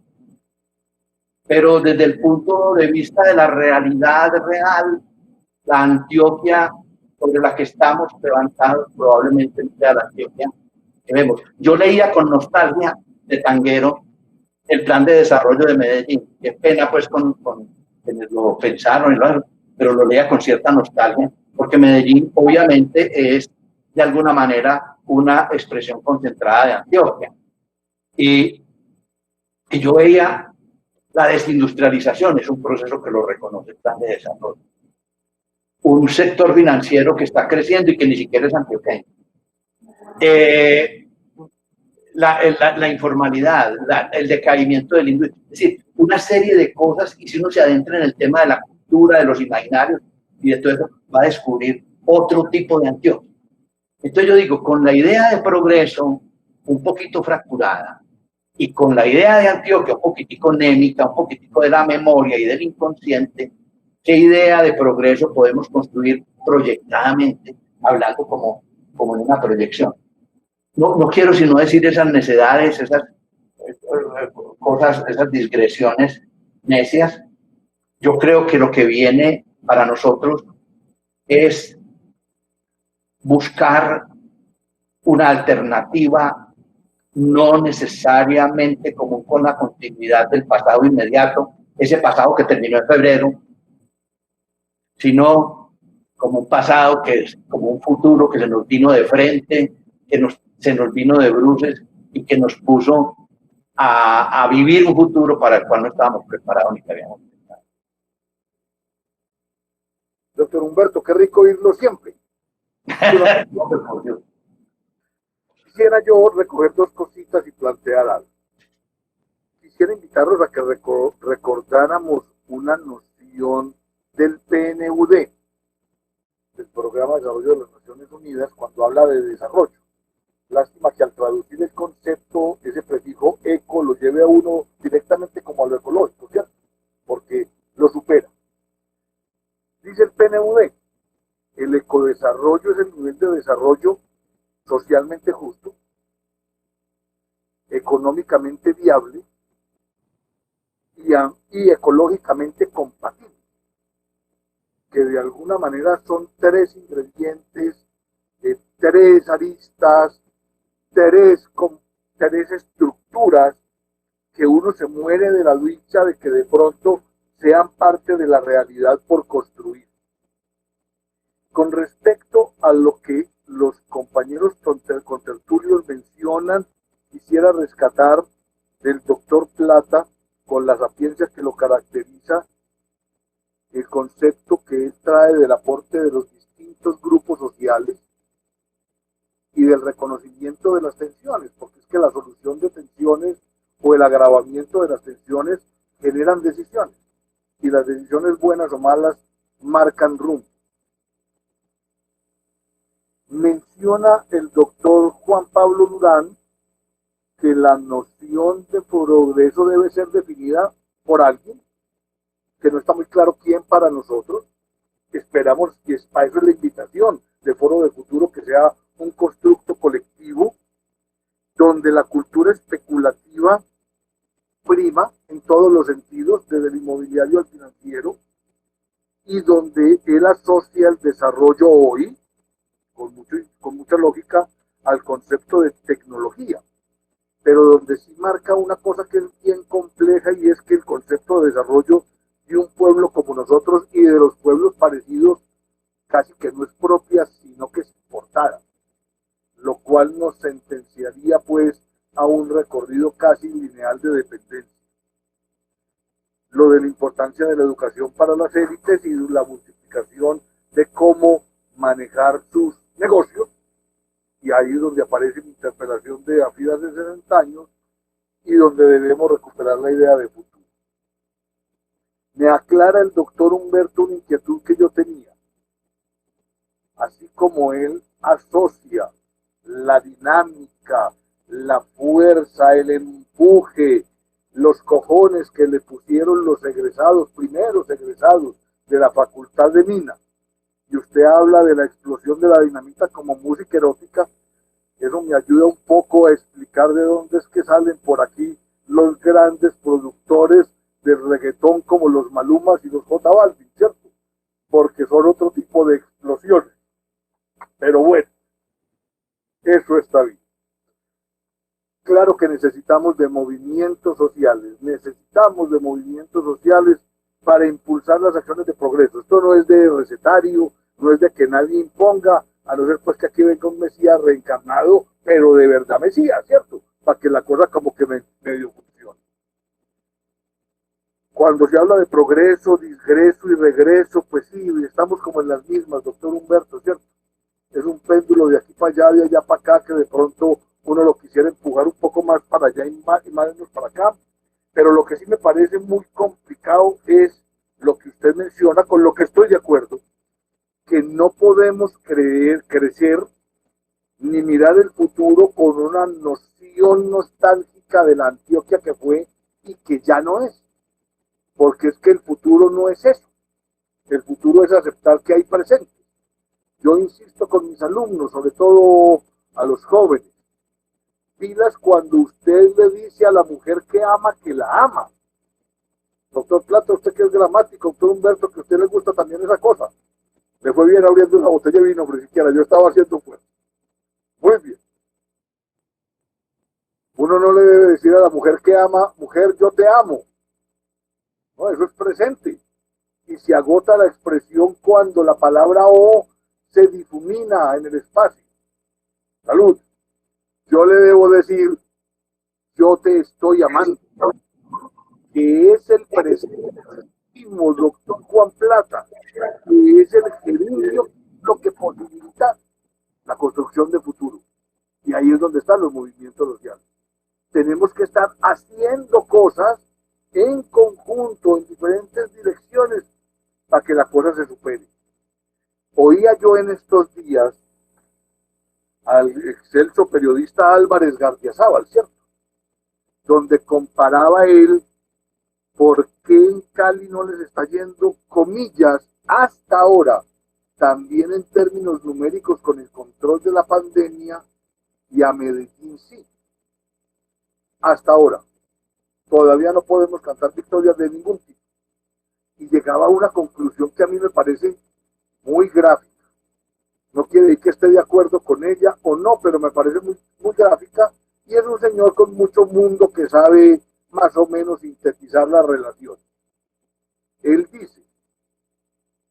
Pero desde el punto de vista de la realidad real, la Antioquia sobre la que estamos levantados probablemente sea la Antioquia que vemos. Yo leía con nostalgia de Tanguero el plan de desarrollo de Medellín. Qué pena pues con quienes lo pensaron, pero lo leía con cierta nostalgia, porque Medellín obviamente es de alguna manera una expresión concentrada de Antioquia. Y yo veía la desindustrialización, es un proceso que lo reconoce el plan de desarrollo. Un sector financiero que está creciendo y que ni siquiera es antioqueño. La informalidad, el decaimiento del industria, es decir, una serie de cosas, y si uno se adentra en el tema de la cultura, de los imaginarios y de todo eso, va a descubrir otro tipo de Antioquia. Entonces yo digo, con la idea de progreso un poquito fracturada y con la idea de Antioquia un poquitico anémica, un poquitico de la memoria y del inconsciente, ¿qué idea de progreso podemos construir proyectadamente, hablando como en una proyección? No quiero sino decir esas necedades, esas cosas, esas digresiones necias. Yo creo que lo que viene para nosotros es buscar una alternativa, no necesariamente como con la continuidad del pasado inmediato, ese pasado que terminó en febrero, sino como un pasado, que es como un futuro que se nos vino de frente, se nos vino de bruces y que nos puso a vivir un futuro para el cual no estábamos preparados ni que habíamos pensado. Doctor Humberto, qué rico oírlo siempre. Quisiera yo recoger dos cositas y plantear algo. Quisiera invitarlos a que recordáramos una noción del PNUD, del Programa de Desarrollo de las Naciones Unidas, cuando habla de desarrollo. Lástima que al traducir el concepto, ese prefijo eco lo lleve a uno directamente como a lo ecológico, ¿cierto? Porque lo supera. Dice el PNUD, el ecodesarrollo es el nivel de desarrollo socialmente justo, económicamente viable y ecológicamente compatible, que de alguna manera son tres ingredientes, tres aristas, tres estructuras que uno se muere de la dicha de que de pronto sean parte de la realidad por construir. Con respecto a lo que los compañeros contertulios mencionan, quisiera rescatar del doctor Plata, con la sapiencia que lo caracteriza, el concepto que él trae del aporte de los distintos grupos sociales y del reconocimiento de las tensiones, porque es que la solución de tensiones o el agravamiento de las tensiones generan decisiones, y las decisiones buenas o malas marcan rumbo. Menciona el doctor Juan Pablo Durán que la noción de progreso debe ser definida por alguien, que no está muy claro quién para nosotros. Esperamos, y para eso es la invitación de Foro de Futuro, que sea un constructo colectivo donde la cultura especulativa prima en todos los sentidos, desde el inmobiliario al financiero, y donde él asocia el desarrollo hoy, con mucha lógica, al concepto de tecnología, pero donde sí marca una cosa que es bien compleja, y es que el concepto de desarrollo de un pueblo como nosotros y de los pueblos parecidos casi que no es propia, sino que es importada, lo cual nos sentenciaría pues a un recorrido casi lineal de dependencia. Lo de la importancia de la educación para las élites y la multiplicación de cómo manejar sus negocios, y ahí es donde aparece mi interpelación de Afida de 60 años y donde debemos recuperar la idea de futuro. Me aclara el doctor Humberto una inquietud que yo tenía. Así como él asocia la dinámica, la fuerza, el empuje, los cojones que le pusieron los primeros egresados de la Facultad de Minas, y usted habla de la explosión de la dinamita como música erótica, eso me ayuda un poco a explicar de dónde es que salen por aquí los grandes productores del reggaetón como los Malumas y los J Balvin, ¿cierto? Porque son otro tipo de explosiones. Pero bueno, eso está bien. Claro que necesitamos de movimientos sociales, para impulsar las acciones de progreso. Esto no es de recetario, no es de que nadie imponga, a no ser pues que aquí venga un Mesías reencarnado, pero de verdad Mesías, ¿cierto? Para que la cosa como que medio funcione. Cuando se habla de progreso, disgreso y regreso, pues sí, estamos como en las mismas, doctor Humberto, ¿cierto? Es un péndulo de aquí para allá, de allá para acá, que de pronto uno lo quisiera empujar un poco más para allá y más para acá. Pero lo que sí me parece muy complicado es lo que usted menciona, con lo que estoy de acuerdo, que no podemos crecer ni mirar el futuro con una noción nostálgica de la Antioquia que fue y que ya no es. Porque es que el futuro no es eso. El futuro es aceptar que hay presente. Yo insisto con mis alumnos, sobre todo a los jóvenes, pilas cuando usted le dice a la mujer que ama, que la ama. Doctor Plata, usted que es gramático, doctor Humberto, que a usted le gusta también esa cosa. Le fue bien abriendo una botella de vino, pero siquiera yo estaba haciendo fuerza. Muy bien. Uno no le debe decir a la mujer que ama, mujer, yo te amo. No, eso es presente. y se agota la expresión cuando la palabra O se difumina en el espacio. Salud. Yo le debo decir, yo te estoy amando, que es el presentísimo doctor Juan Plata, que es el gerundio lo que posibilita la construcción de futuro. Y ahí es donde están los movimientos sociales. Tenemos que estar haciendo cosas en conjunto, en diferentes direcciones, para que la cosa se supere. Oía yo en estos días al excelso periodista Álvarez Gardiazabal, ¿cierto? Donde comparaba él por qué en Cali no les está yendo, comillas, hasta ahora, también en términos numéricos con el control de la pandemia, y a Medellín sí. Hasta ahora. Todavía no podemos cantar victorias de ningún tipo. Y llegaba a una conclusión que a mí me parece muy gráfica. No quiere decir que esté de acuerdo con ella o no, pero me parece muy gráfica, y es un señor con mucho mundo que sabe más o menos sintetizar la relación. Él dice,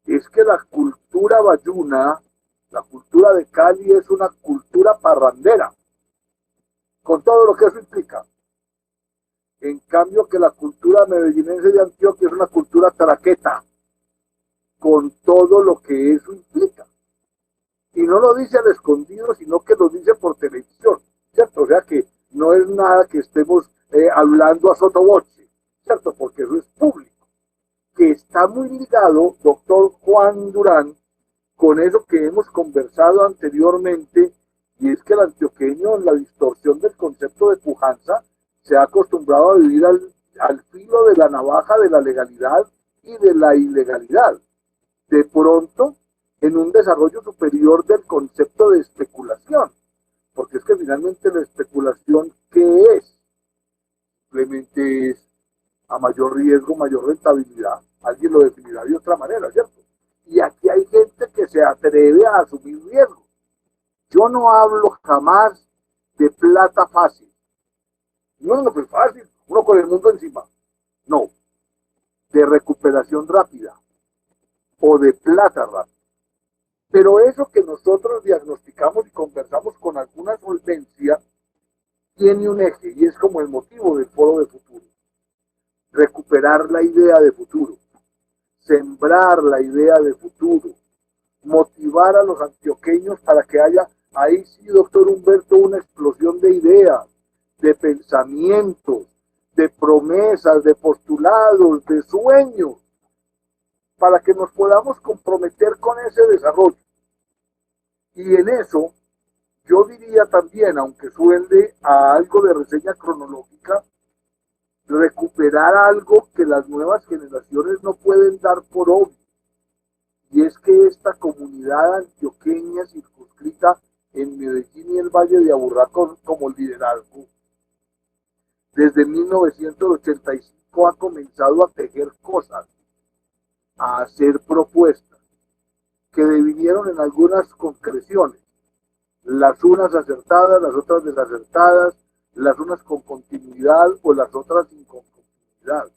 es que la cultura bayuna, la cultura de Cali es una cultura parrandera, con todo lo que eso implica. En cambio que la cultura medellinense de Antioquia es una cultura traqueta, con todo lo que eso implica. Y no lo dice al escondido, sino que lo dice por televisión, ¿cierto? O sea que no es nada que estemos hablando a sotoboche, ¿cierto? Porque eso es público. Que está muy ligado, doctor Juan Durán, con eso que hemos conversado anteriormente, y es que el antioqueño, en la distorsión del concepto de pujanza, se ha acostumbrado a vivir al filo de la navaja de la legalidad y de la ilegalidad. De pronto, en un desarrollo superior del concepto de especulación, porque es que finalmente la especulación, ¿qué es? Simplemente es a mayor riesgo, mayor rentabilidad. Alguien lo definirá de otra manera, ¿cierto? Y aquí hay gente que se atreve a asumir riesgo. Yo no hablo jamás de plata fácil. No es fácil, uno con el mundo encima. No, de recuperación rápida o de plata rápida. Pero eso que nosotros diagnosticamos y conversamos con alguna solvencia tiene un eje, y es como el motivo del foro de futuro. Recuperar la idea de futuro, sembrar la idea de futuro, motivar a los antioqueños para que haya, ahí sí, doctor Humberto, una explosión de ideas, de pensamientos, de promesas, de postulados, de sueños, para que nos podamos comprometer con ese desarrollo. Y en eso, yo diría también, aunque suene a algo de reseña cronológica, recuperar algo que las nuevas generaciones no pueden dar por obvio. Y es que esta comunidad antioqueña circunscrita en Medellín y el Valle de Aburrá como liderazgo, desde 1985 ha comenzado a tejer cosas, a hacer propuestas, que devinieron en algunas concreciones, las unas acertadas, las otras desacertadas, las unas con continuidad o las otras sin continuidad,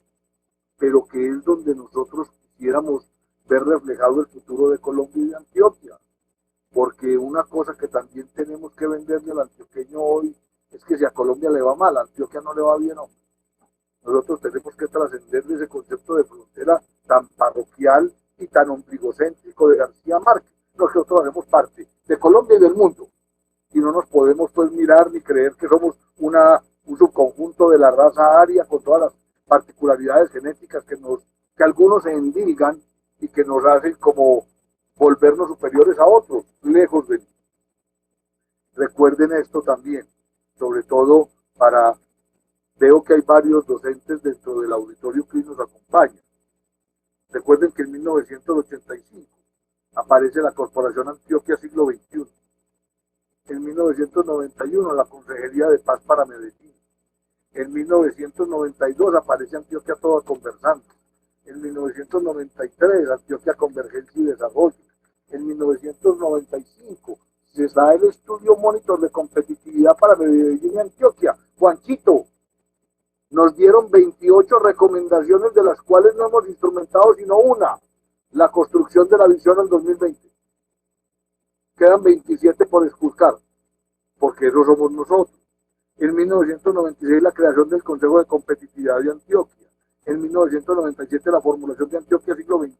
pero que es donde nosotros quisiéramos ver reflejado el futuro de Colombia y de Antioquia, porque una cosa que también tenemos que venderle al antioqueño hoy es que si a Colombia le va mal, a Antioquia no le va bien, hombre. Nosotros tenemos que trascender de ese concepto de frontera tan parroquial y tan ombligocéntrico de García Márquez. Nosotros hacemos parte de Colombia y del mundo, y no nos podemos pues mirar ni creer que somos un subconjunto de la raza aria con todas las particularidades genéticas que algunos se endilgan y que nos hacen como volvernos superiores a otros, lejos de mí. Recuerden esto también, sobre todo veo que hay varios docentes dentro del auditorio que nos acompañan. Recuerden que en 1985 aparece la Corporación Antioquia Siglo XXI. En 1991 la Consejería de Paz para Medellín. En 1992 aparece Antioquia Toda Conversando. En 1993 Antioquia Convergencia y Desarrollo. En 1995 se da el estudio Monitor de Competitividad para Medellín y Antioquia. Juanchito, nos dieron 28 recomendaciones, de las cuales no hemos instrumentado sino una. la construcción de la visión al 2020. Quedan 27 por esculcar, porque eso somos nosotros. En 1996 la creación del Consejo de Competitividad de Antioquia. En 1997 la formulación de Antioquia siglo XXI,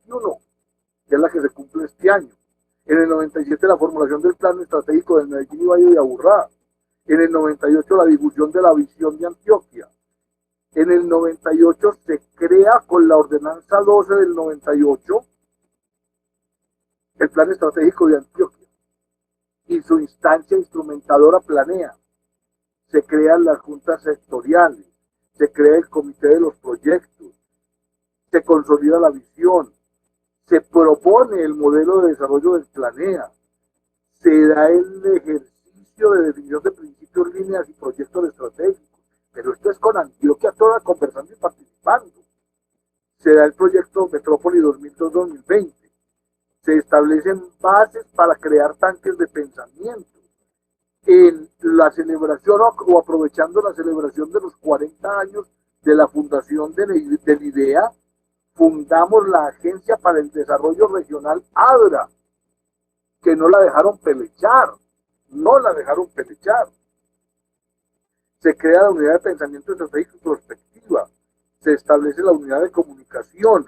que es la que se cumple este año. En el 97 la formulación del Plan Estratégico del Medellín y Valle de Aburrá. En el 98 la difusión de la visión de Antioquia. En el 98 se crea con la ordenanza 12 del 98 el Plan Estratégico de Antioquia y su instancia instrumentadora planea. Se crean las juntas sectoriales, se crea el comité de los proyectos, se consolida la visión, se propone el modelo de desarrollo del planea, se da el ejercicio de definición de principios, líneas y proyectos estratégicos, pero esto es con Antioquia toda conversando y participando. Se da el proyecto Metrópoli 2002-2020, se establecen bases para crear tanques de pensamiento. En la celebración o aprovechando la celebración de los 40 años de la fundación del IDEA, fundamos la Agencia para el Desarrollo Regional ADRA, que no la dejaron pelechar, no la dejaron pelechar. Se crea la unidad de pensamiento estratégico y prospectiva, se establece la unidad de comunicación,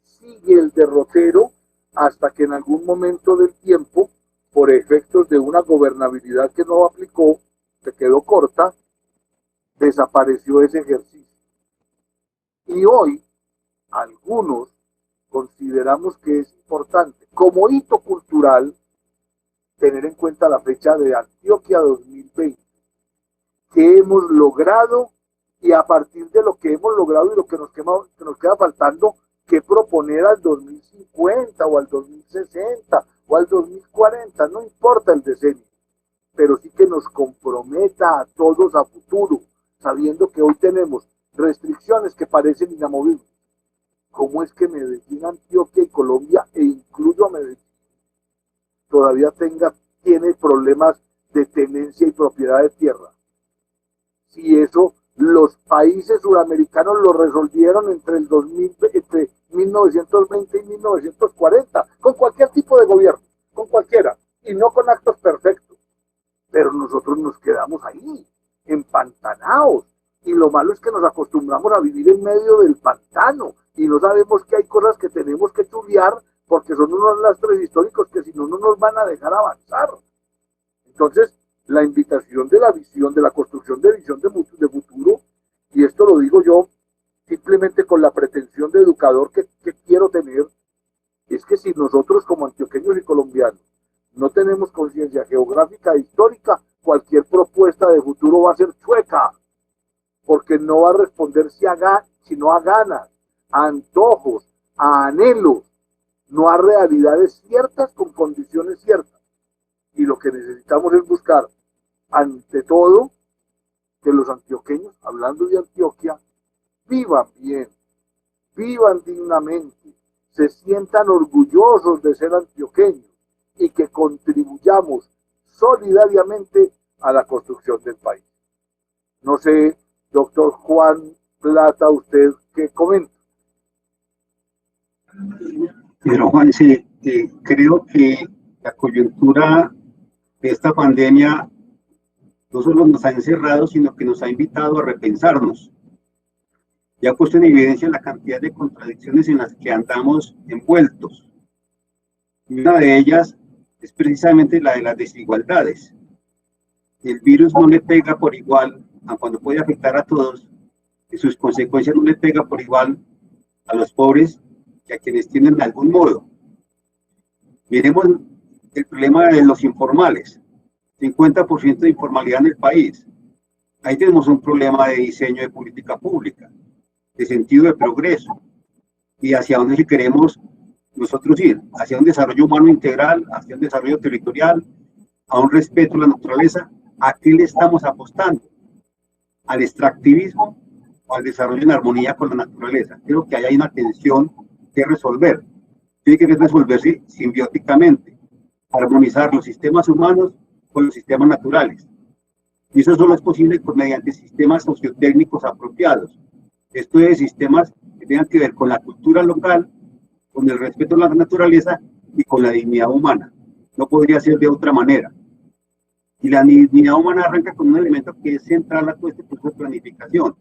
sigue el derrotero hasta que en algún momento del tiempo, por efectos de una gobernabilidad que no aplicó, se quedó corta, desapareció ese ejercicio. Y hoy, algunos consideramos que es importante, como hito cultural, tener en cuenta la fecha de Antioquia 2020, que hemos logrado, y a partir de lo que hemos logrado y lo que nos queda faltando, que proponer al 2050 o al 2060 o al 2040, no importa el decenio, pero sí que nos comprometa a todos a futuro, sabiendo que hoy tenemos restricciones que parecen inamovibles. ¿Cómo es que Medellín, Antioquia y Colombia, e incluyo a Medellín, todavía tiene problemas de tenencia y propiedad de tierra? Si eso los países suramericanos lo resolvieron entre 1920 y 1940, con cualquier tipo de gobierno, con cualquiera, y no con actos perfectos. Pero nosotros nos quedamos ahí, empantanados, y lo malo es que nos acostumbramos a vivir en medio del pantano, y no sabemos que hay cosas que tenemos que estudiar, porque son unos lastres históricos que si no, no nos van a dejar avanzar. Entonces, la invitación de la visión, de la construcción de visión de futuro, y esto lo digo yo simplemente con la pretensión de educador que quiero tener, es que si nosotros como antioqueños y colombianos no tenemos conciencia geográfica e histórica, cualquier propuesta de futuro va a ser chueca, porque no va a responder sino a ganas, a antojos, a anhelos, no a realidades ciertas con condiciones ciertas. Y lo que necesitamos es buscar, ante todo, que los antioqueños, hablando de Antioquia, vivan bien, vivan dignamente, se sientan orgullosos de ser antioqueños y que contribuyamos solidariamente a la construcción del país. No sé, doctor Juan Plata, ¿usted qué comenta? Pero Juan, sí, creo que la coyuntura de esta pandemia no solo nos ha encerrado, sino que nos ha invitado a repensarnos. Ya ha puesto en evidencia la cantidad de contradicciones en las que andamos envueltos. Y una de ellas es precisamente la de las desigualdades. El virus no le pega por igual, aun cuando puede afectar a todos, y sus consecuencias no le pega por igual a los pobres que a quienes tienen de algún modo. Miremos el problema de los informales. 50% de informalidad en el país. Ahí tenemos un problema de diseño de política pública, de sentido de progreso, y hacia dónde queremos nosotros ir, hacia un desarrollo humano integral, hacia un desarrollo territorial, a un respeto a la naturaleza. ¿A qué le estamos apostando? ¿Al extractivismo o al desarrollo en armonía con la naturaleza? Creo que ahí hay una tensión que resolver. Tiene que resolverse simbióticamente, armonizar los sistemas humanos con los sistemas naturales. Y eso solo es posible mediante sistemas sociotécnicos apropiados. Esto es sistemas que tengan que ver con la cultura local, con el respeto a la naturaleza y con la dignidad humana. No podría ser de otra manera. Y la dignidad humana arranca con un elemento que es central a todo este proceso de planificación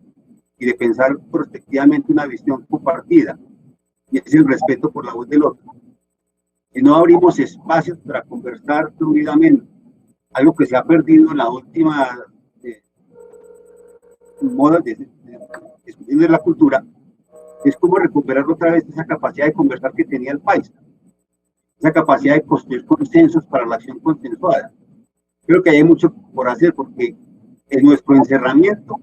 y de pensar prospectivamente una visión compartida, y es el respeto por la voz del otro. Y no abrimos espacios para conversar fluidamente, algo que se ha perdido en la última moda de discusión de la cultura, es como recuperar otra vez esa capacidad de conversar que tenía el país, esa capacidad de construir consensos para la acción consensuada. Creo que hay mucho por hacer porque en nuestro encerramiento,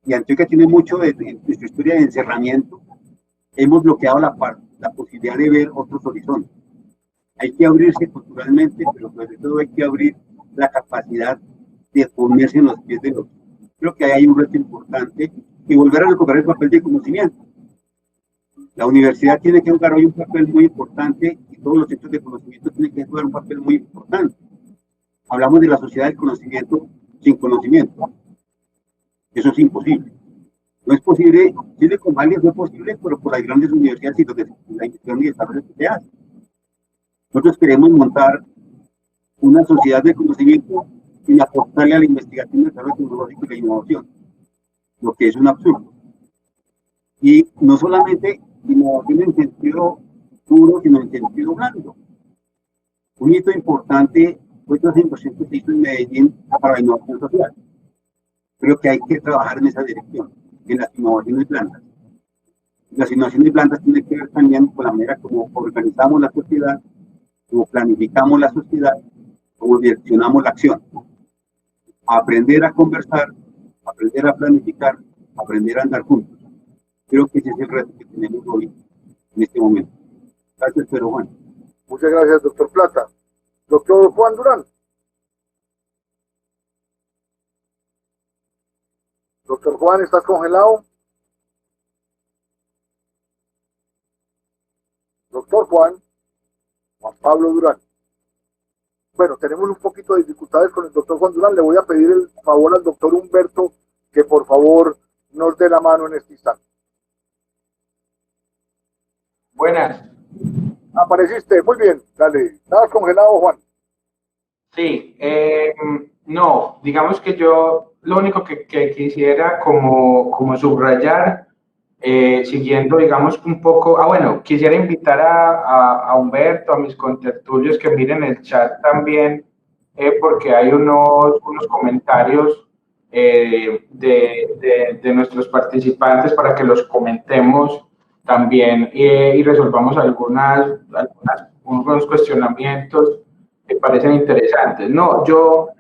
y Antioquia tiene mucho de su historia de encerramiento, hemos bloqueado la posibilidad de ver otros horizontes. Hay que abrirse culturalmente, pero sobre todo hay que abrir la capacidad de ponerse en los pies de los. Creo que ahí hay un reto importante y volver a recuperar el papel de conocimiento. La universidad tiene que jugar hoy un papel muy importante y todos los centros de conocimiento tienen que jugar un papel muy importante. Hablamos de la sociedad del conocimiento sin conocimiento. Eso es imposible. No es posible, Silicon Valley no es posible, pero por las grandes universidades y donde la inversión y desarrollo que se hace. Nosotros queremos montar una sociedad de conocimiento sin apostarle a la investigación, el desarrollo tecnológico y la innovación, lo que es un absurdo. Y no solamente innovación en sentido puro, sino en sentido blando. Un hito importante fue esa inversión que se hizo en Medellín para la innovación social. Creo que hay que trabajar en esa dirección, en las innovaciones blandas. Las innovaciones blandas tienen que ver también con la manera como organizamos la sociedad, como planificamos la sociedad, como direccionamos la acción. Aprender a conversar, aprender a planificar, aprender a andar juntos. Creo que ese es el reto que tenemos hoy, en este momento. Gracias, Pedro Juan. Muchas gracias, doctor Plata. Doctor Juan Durán. Doctor Juan, ¿estás congelado? Doctor Juan Pablo Durán. Bueno, tenemos un poquito de dificultades con el doctor Juan Durán. Le voy a pedir el favor al doctor Humberto que por favor nos dé la mano en este instante. Buenas. Apareciste, muy bien, dale. ¿Estabas congelado, Juan? Sí, no, digamos que yo lo único que quisiera como subrayar, siguiendo, digamos, un poco, bueno, quisiera invitar a Humberto, a mis contertulios que miren el chat también, porque hay unos comentarios de nuestros participantes para que los comentemos también y resolvamos algunos cuestionamientos que parecen interesantes. No, yo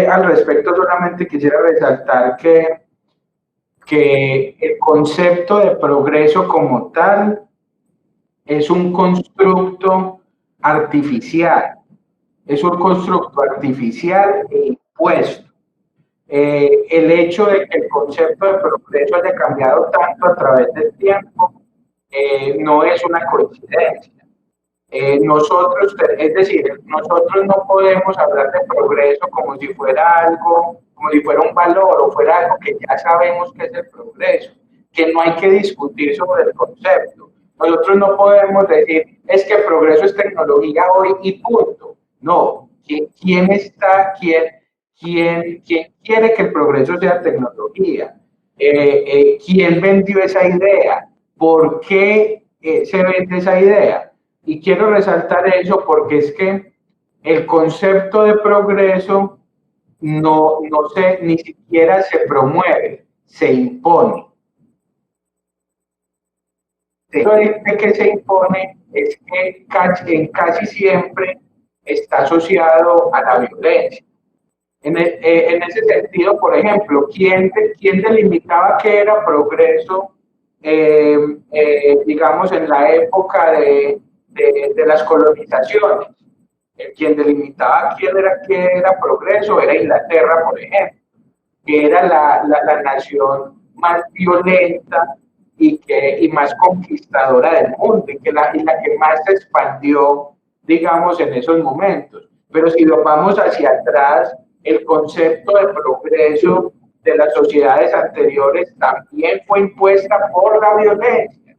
al respecto solamente quisiera resaltar que el concepto de progreso como tal es un constructo artificial, e impuesto. El hecho de que el concepto de progreso haya cambiado tanto a través del tiempo no es una coincidencia. Nosotros no podemos hablar de progreso como si fuera algo, como si fuera un valor o fuera algo que ya sabemos que es el progreso, que no hay que discutir sobre el concepto. Nosotros no podemos decir, es que el progreso es tecnología hoy y punto. No, ¿quién quiere que el progreso sea tecnología? ¿Quién vendió esa idea? ¿Por qué se vende esa idea? Y quiero resaltar eso porque es que el concepto de progreso ni siquiera se promueve, se impone. Eso de que se impone es que casi siempre está asociado a la violencia. En ese sentido, por ejemplo, ¿quién delimitaba qué era progreso, digamos, en la época de las colonizaciones? Quien delimitaba qué era progreso era Inglaterra, por ejemplo, que era la nación más violenta y más conquistadora del mundo, y la que más se expandió, digamos, en esos momentos. Pero si lo vamos hacia atrás, el concepto de progreso de las sociedades anteriores también fue impuesta por la violencia,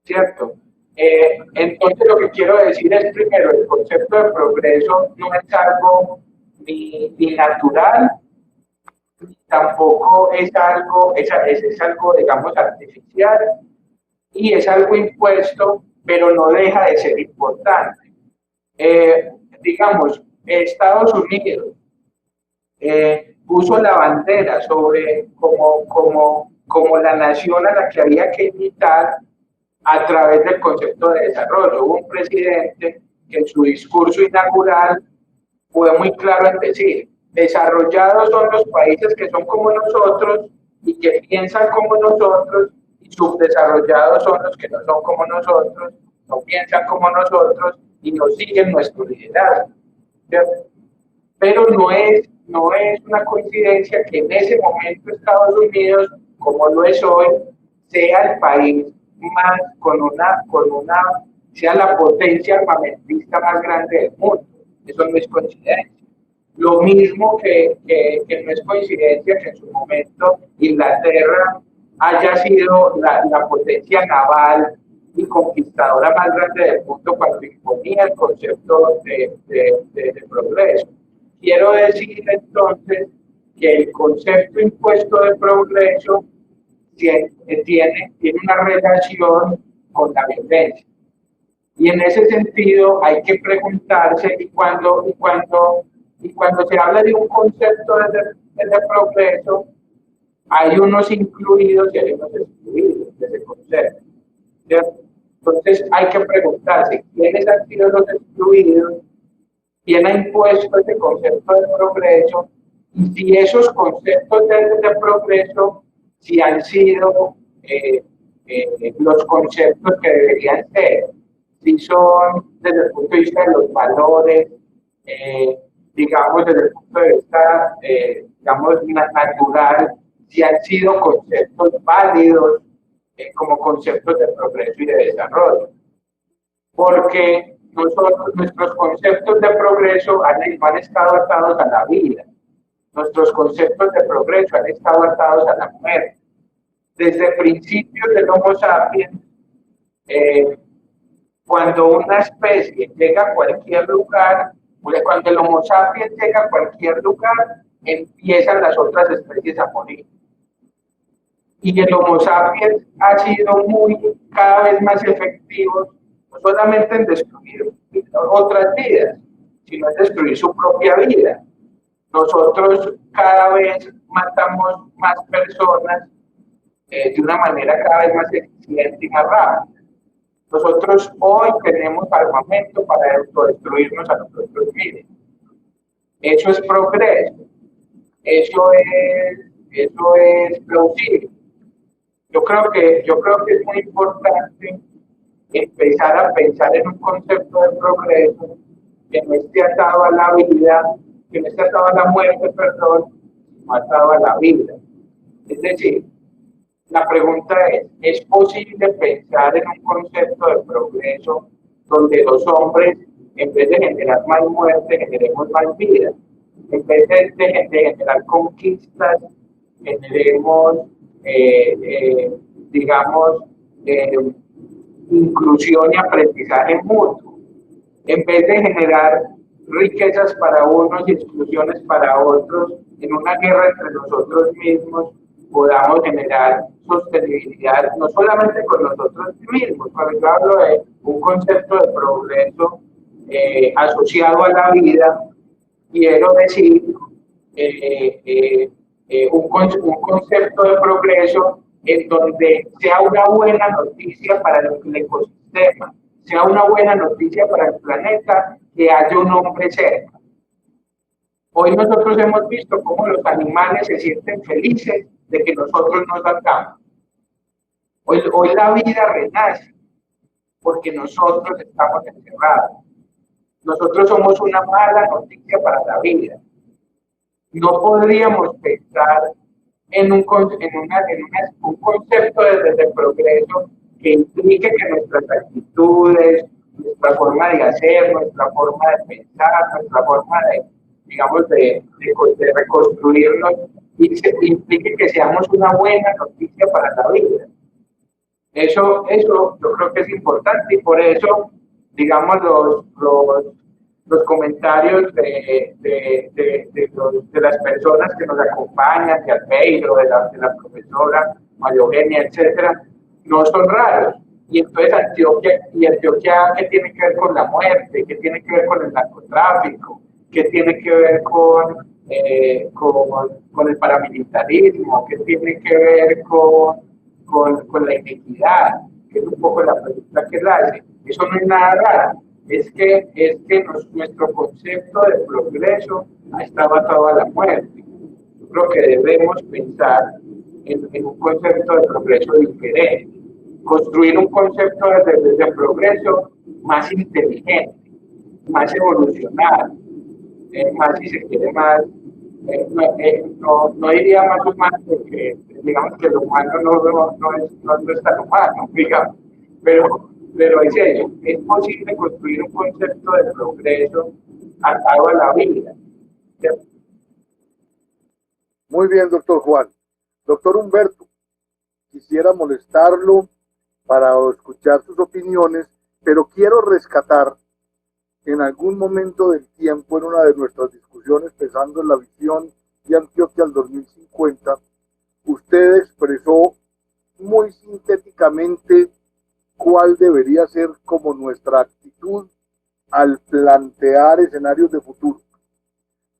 ¿cierto? Entonces lo que quiero decir es, primero, el concepto de progreso no es algo ni natural, tampoco es algo, es algo, digamos, artificial, y es algo impuesto, pero no deja de ser importante. Digamos, Estados Unidos puso la bandera sobre como la nación a la que había que imitar a través del concepto de desarrollo. Hubo un presidente que en su discurso inaugural fue muy claro en decir, desarrollados son los países que son como nosotros y que piensan como nosotros, y subdesarrollados son los que no son como nosotros, no piensan como nosotros y no siguen nuestro liderazgo. ¿Cierto? Pero no es una coincidencia que en ese momento Estados Unidos, como lo es hoy, sea el país más sea la potencia armamentista más grande del mundo. Eso no es coincidencia. Lo mismo que no es coincidencia que en su momento Inglaterra haya sido la potencia naval y conquistadora más grande del mundo cuando imponía el concepto de progreso. Quiero decir entonces que el concepto impuesto de progreso tiene una relación con la violencia. Y en ese sentido hay que preguntarse, y cuando se habla de un concepto de progreso, hay unos incluidos y hay unos excluidos de ese concepto, ¿cierto? Entonces hay que preguntarse, ¿quiénes han sido los excluidos? ¿Quién ha impuesto ese concepto de progreso? Y si esos conceptos de progreso, si han sido los conceptos que deberían ser, si son desde el punto de vista de los valores, digamos desde el punto de vista, digamos, natural, si han sido conceptos válidos como conceptos de progreso y de desarrollo. Porque nuestros conceptos de progreso han estado atados a la vida. Nuestros conceptos de progreso han estado atados a la muerte. Desde principios del Homo sapiens, cuando una especie llega a cualquier lugar, cuando el Homo sapiens llega a cualquier lugar, empiezan las otras especies a morir. Y el Homo sapiens ha sido cada vez más efectivo, no solamente en destruir otras vidas, sino en destruir su propia vida. Nosotros cada vez matamos más personas de una manera cada vez más eficiente y más rápida. Nosotros hoy tenemos armamento para autodestruirnos a nosotros mismos. Eso es progreso. Eso es plausible. Yo creo que es muy importante empezar a pensar en un concepto de progreso que no esté atado a la vida, que no esté atado a la muerte, perdón, sino atado a la vida. Es decir, la pregunta ¿es posible pensar en un concepto de progreso donde los hombres, en vez de generar más muerte, generemos más vida? En vez de generar conquistas, generemos, digamos, inclusión y aprendizaje mutuo. En vez de generar riquezas para unos y exclusiones para otros, en una guerra entre nosotros mismos, podamos generar sostenibilidad, no solamente con nosotros mismos. Cuando yo hablo de un concepto de progreso asociado a la vida, quiero decir un concepto de progreso en donde sea una buena noticia para el ecosistema, sea una buena noticia para el planeta que haya un hombre cerca. Hoy nosotros hemos visto cómo los animales se sienten felices de que nosotros nos salgamos. Hoy la vida renace porque nosotros estamos encerrados. Nosotros somos una mala noticia para la vida. No podríamos pensar en un concepto de progreso que implique que nuestras actitudes, nuestra forma de hacer, nuestra forma de pensar, nuestra forma de reconstruirnos, implique que seamos una buena noticia para la vida. Eso yo creo que es importante y por eso, digamos, los comentarios de las personas que nos acompañan, de Albeiro, de la profesora María Eugenia, etcétera, no son raros. Y entonces Antioquia, ¿qué tiene que ver con la muerte? ¿Qué tiene que ver con el narcotráfico? ¿Qué tiene que ver con el paramilitarismo? ¿Qué tiene que ver con la inequidad? Que es un poco la pregunta que él hace. Eso no es nada raro. Es que nuestro concepto de progreso está basado a la muerte. Yo creo que debemos pensar en un concepto de progreso diferente, construir un concepto de progreso más inteligente, más evolucionado, más, si se quiere, más, no diría más humano, porque digamos que lo humano no es tan humano, digamos, pero es eso, es posible construir un concepto de progreso atado a la vida. Muy bien, doctor Juan. Doctor Humberto, quisiera molestarlo para escuchar sus opiniones, pero quiero rescatar en algún momento del tiempo, en una de nuestras discusiones, pensando en la visión de Antioquia al 2050, usted expresó muy sintéticamente cuál debería ser como nuestra actitud al plantear escenarios de futuro.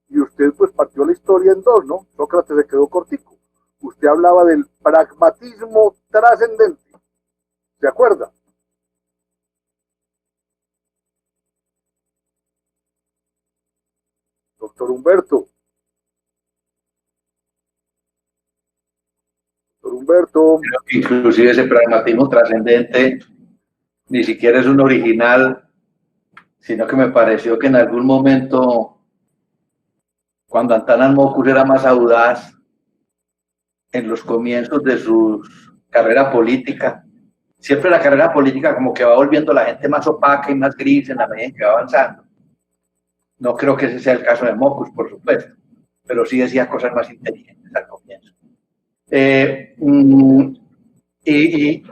Y usted pues partió la historia en dos, ¿no? Sócrates se quedó cortico. Usted hablaba del pragmatismo trascendente. ¿Se acuerda? Doctor Humberto. Doctor Humberto. Inclusive ese pragmatismo trascendente ni siquiera es un original, sino que me pareció que en algún momento, cuando Antanas Mockus era más audaz, en los comienzos de su carrera política, siempre la carrera política como que va volviendo la gente más opaca y más gris en la medida en que va avanzando. No creo que ese sea el caso de Mockus, por supuesto, pero sí decía cosas más inteligentes al comienzo. Y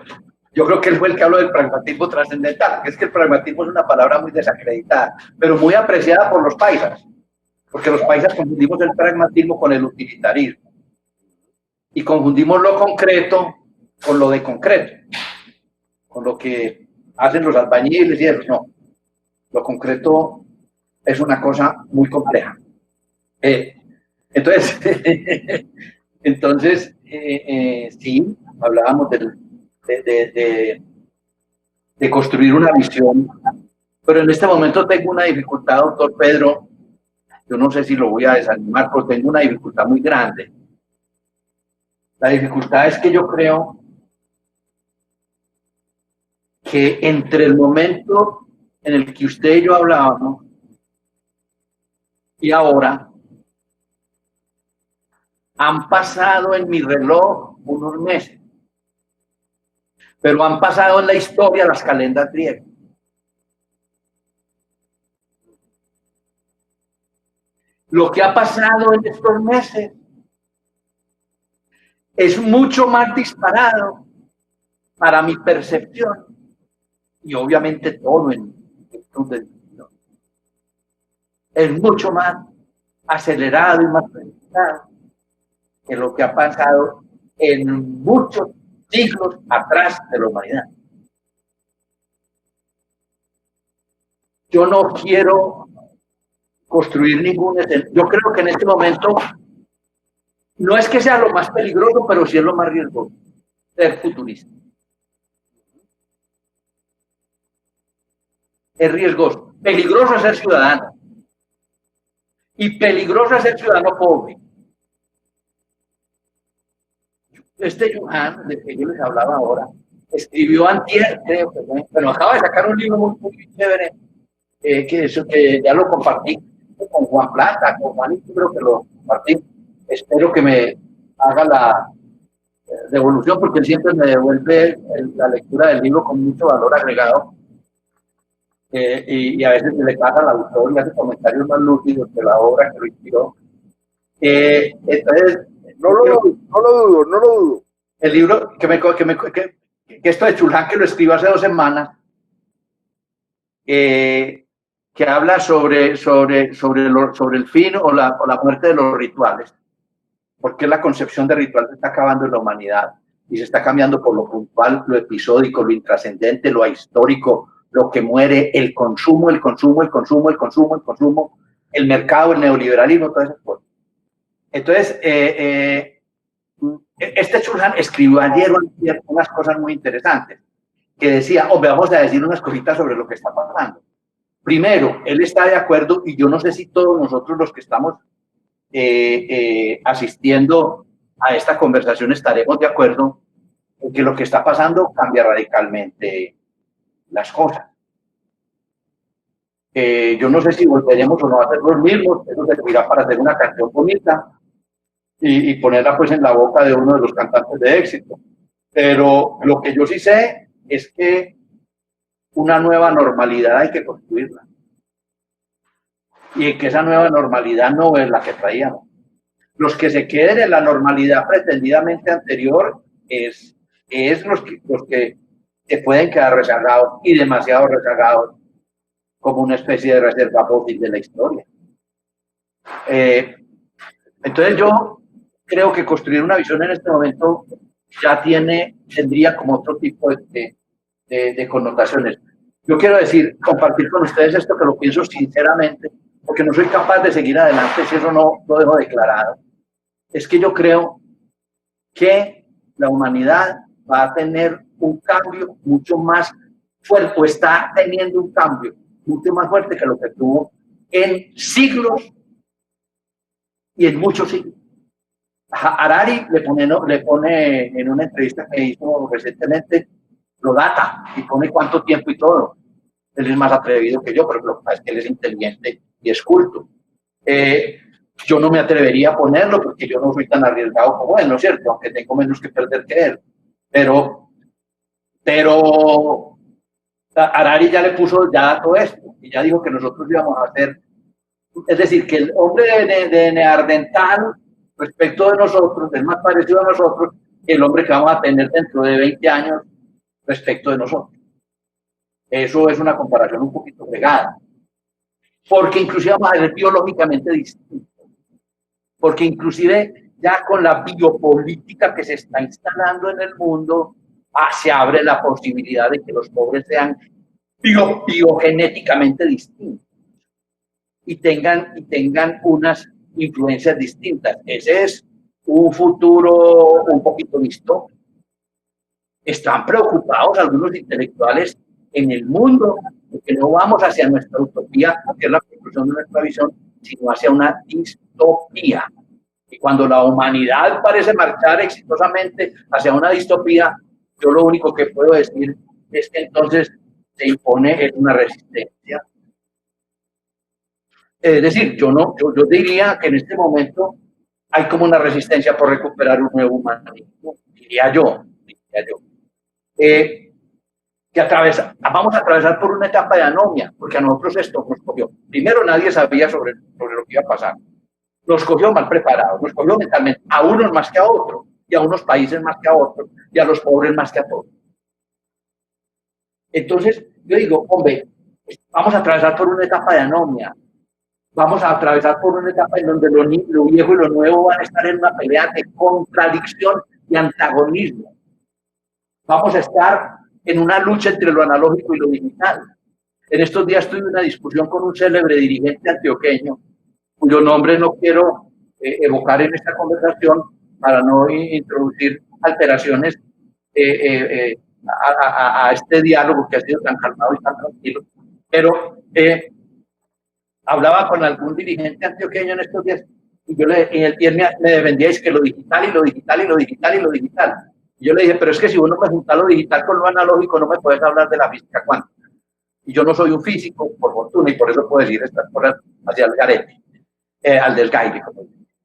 yo creo que él fue el que habló del pragmatismo trascendental, que es que el pragmatismo es una palabra muy desacreditada, pero muy apreciada por los paisas, porque los paisas confundimos el pragmatismo con el utilitarismo y confundimos lo concreto con lo de concreto, con lo que hacen los albañiles y eso. No, lo concreto es una cosa muy compleja. Entonces, sí, hablábamos de construir una visión, pero en este momento tengo una dificultad, doctor Pedro. Yo no sé si lo voy a desanimar, pero tengo una dificultad muy grande. La dificultad es que yo creo que entre el momento en el que usted y yo hablábamos y ahora, han pasado en mi reloj unos meses, pero han pasado en la historia las calendas griegas. Lo que ha pasado en estos meses es mucho más disparado para mi percepción y obviamente todo es mucho más acelerado y más precipitado que lo que ha pasado en muchos siglos atrás de la humanidad. Yo no quiero construir ningún escenario. Yo creo que en este momento no es que sea lo más peligroso, pero sí es lo más riesgoso, ser futurista. Es riesgoso. Peligroso es ser ciudadano. Y peligroso es ser ciudadano pobre. Este Johan, de que yo les hablaba ahora, escribió antier, creo que fue, pero acaba de sacar un libro muy chévere, que ya lo compartí con Juan Plata, con Juanito, creo que lo compartí. Espero que me haga la devolución, porque él siempre me devuelve la lectura del libro con mucho valor agregado. Y a veces se le pasa al autor y hace comentarios más lúcidos de la obra que lo inspiró. Entonces, no lo dudo. El libro que esto de Chulhan, que lo escribió hace 2 semanas, que habla sobre el fin o la muerte de los rituales, porque la concepción de ritual se está acabando en la humanidad y se está cambiando por lo puntual, lo episódico, lo intrascendente, lo ahistórico, lo que muere, el consumo, el mercado, el neoliberalismo, todas esas cosas. Entonces, este Chulhan escribió ayer unas cosas muy interesantes, que decía, vamos a decir unas cositas sobre lo que está pasando. Primero, él está de acuerdo, y yo no sé si todos nosotros los que estamos asistiendo a esta conversación estaremos de acuerdo en que lo que está pasando cambia radicalmente las cosas. Yo no sé si volveremos o no a hacer los mismos, eso servirá para hacer una canción bonita y ponerla pues en la boca de uno de los cantantes de éxito. Pero lo que yo sí sé es que una nueva normalidad hay que construirla. Y que esa nueva normalidad no es la que traíamos. Los que se queden en la normalidad pretendidamente anterior es los que se pueden quedar rezagados y demasiado rezagados como una especie de reserva fósil de la historia. Entonces yo creo que construir una visión en este momento ya tendría como otro tipo de connotaciones. Yo quiero compartir con ustedes esto que lo pienso sinceramente, porque no soy capaz de seguir adelante si eso no lo dejo declarado. Es que yo creo que la humanidad va a tener un cambio mucho más fuerte, o está teniendo un cambio mucho más fuerte que lo que tuvo en siglos y en muchos siglos. Harari le pone en una entrevista que hizo recientemente, lo data y pone cuánto tiempo y todo. Él es más atrevido que yo, pero lo que pasa es que él es inteligente y es culto. Yo no me atrevería a ponerlo porque yo no soy tan arriesgado como él, ¿no es cierto? Aunque tengo menos que perder que él. Pero Harari ya le puso ya todo esto y ya dijo que nosotros íbamos a hacer, es decir, que el hombre de Neandertal respecto de nosotros es más parecido a nosotros que el hombre que vamos a tener dentro de 20 años respecto de nosotros. Eso es una comparación un poquito pegada, porque inclusive vamos a ser biológicamente distintos, porque inclusive ya con la biopolítica que se está instalando en el mundo, se abre la posibilidad de que los pobres sean biogenéticamente distintos y tengan unas influencias distintas. Ese es un futuro un poquito distópico. Están preocupados algunos intelectuales en el mundo porque no vamos hacia nuestra utopía, que es la conclusión de nuestra visión, sino hacia una distopía. Y cuando la humanidad parece marchar exitosamente hacia una distopía, yo lo único que puedo decir es que entonces se impone una resistencia. Es decir, yo diría que en este momento hay como una resistencia por recuperar un nuevo humanismo, diría yo. Que vamos a atravesar por una etapa de anomia, porque a nosotros esto nos cogió. Primero, nadie sabía sobre lo que iba a pasar. Nos cogió mal preparados, nos cogió mentalmente, a unos más que a otros, y a unos países más que a otros, y a los pobres más que a todos. Entonces, yo digo, hombre, vamos a atravesar por una etapa de anomia, vamos a atravesar por una etapa en donde lo viejo y lo nuevo van a estar en una pelea de contradicción y antagonismo. Vamos a estar en una lucha entre lo analógico y lo digital. En estos días tuve una discusión con un célebre dirigente antioqueño, cuyo nombre no quiero evocar en esta conversación para no introducir alteraciones a este diálogo que ha sido tan calmado y tan tranquilo. Pero hablaba con algún dirigente antioqueño en estos días y él me defendía es que lo digital y lo digital y lo digital y lo digital. Y yo le dije, pero es que si uno me junta lo digital con lo analógico, no me puedes hablar de la física cuántica. Y yo no soy un físico, por fortuna, y por eso puedo decir estas cosas hacia el garete, al desgaire.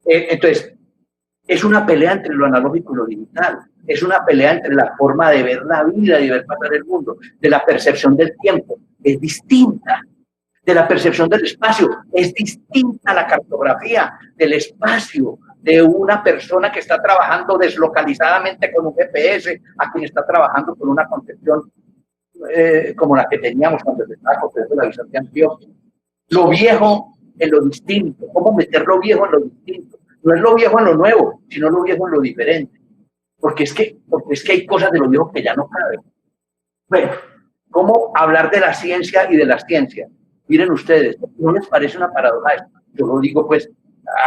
Entonces, es una pelea entre lo analógico y lo digital. Es una pelea entre la forma de ver la vida y de ver pasar el mundo, de la percepción del tiempo. Es distinta. De la percepción del espacio. Es distinta la cartografía del espacio, de una persona que está trabajando deslocalizadamente con un GPS a quien está trabajando con una concepción como la que teníamos cuando se estaba construyendo la visión de Antioquia. Lo viejo en lo distinto, cómo meter lo viejo en lo distinto. No es lo viejo en lo nuevo, sino lo viejo en lo diferente. Porque es que hay cosas de lo viejo que ya no caben. Bueno, ¿cómo hablar de la ciencia y de las ciencias? Miren ustedes, ¿no les parece una paradoja esto? Yo lo digo pues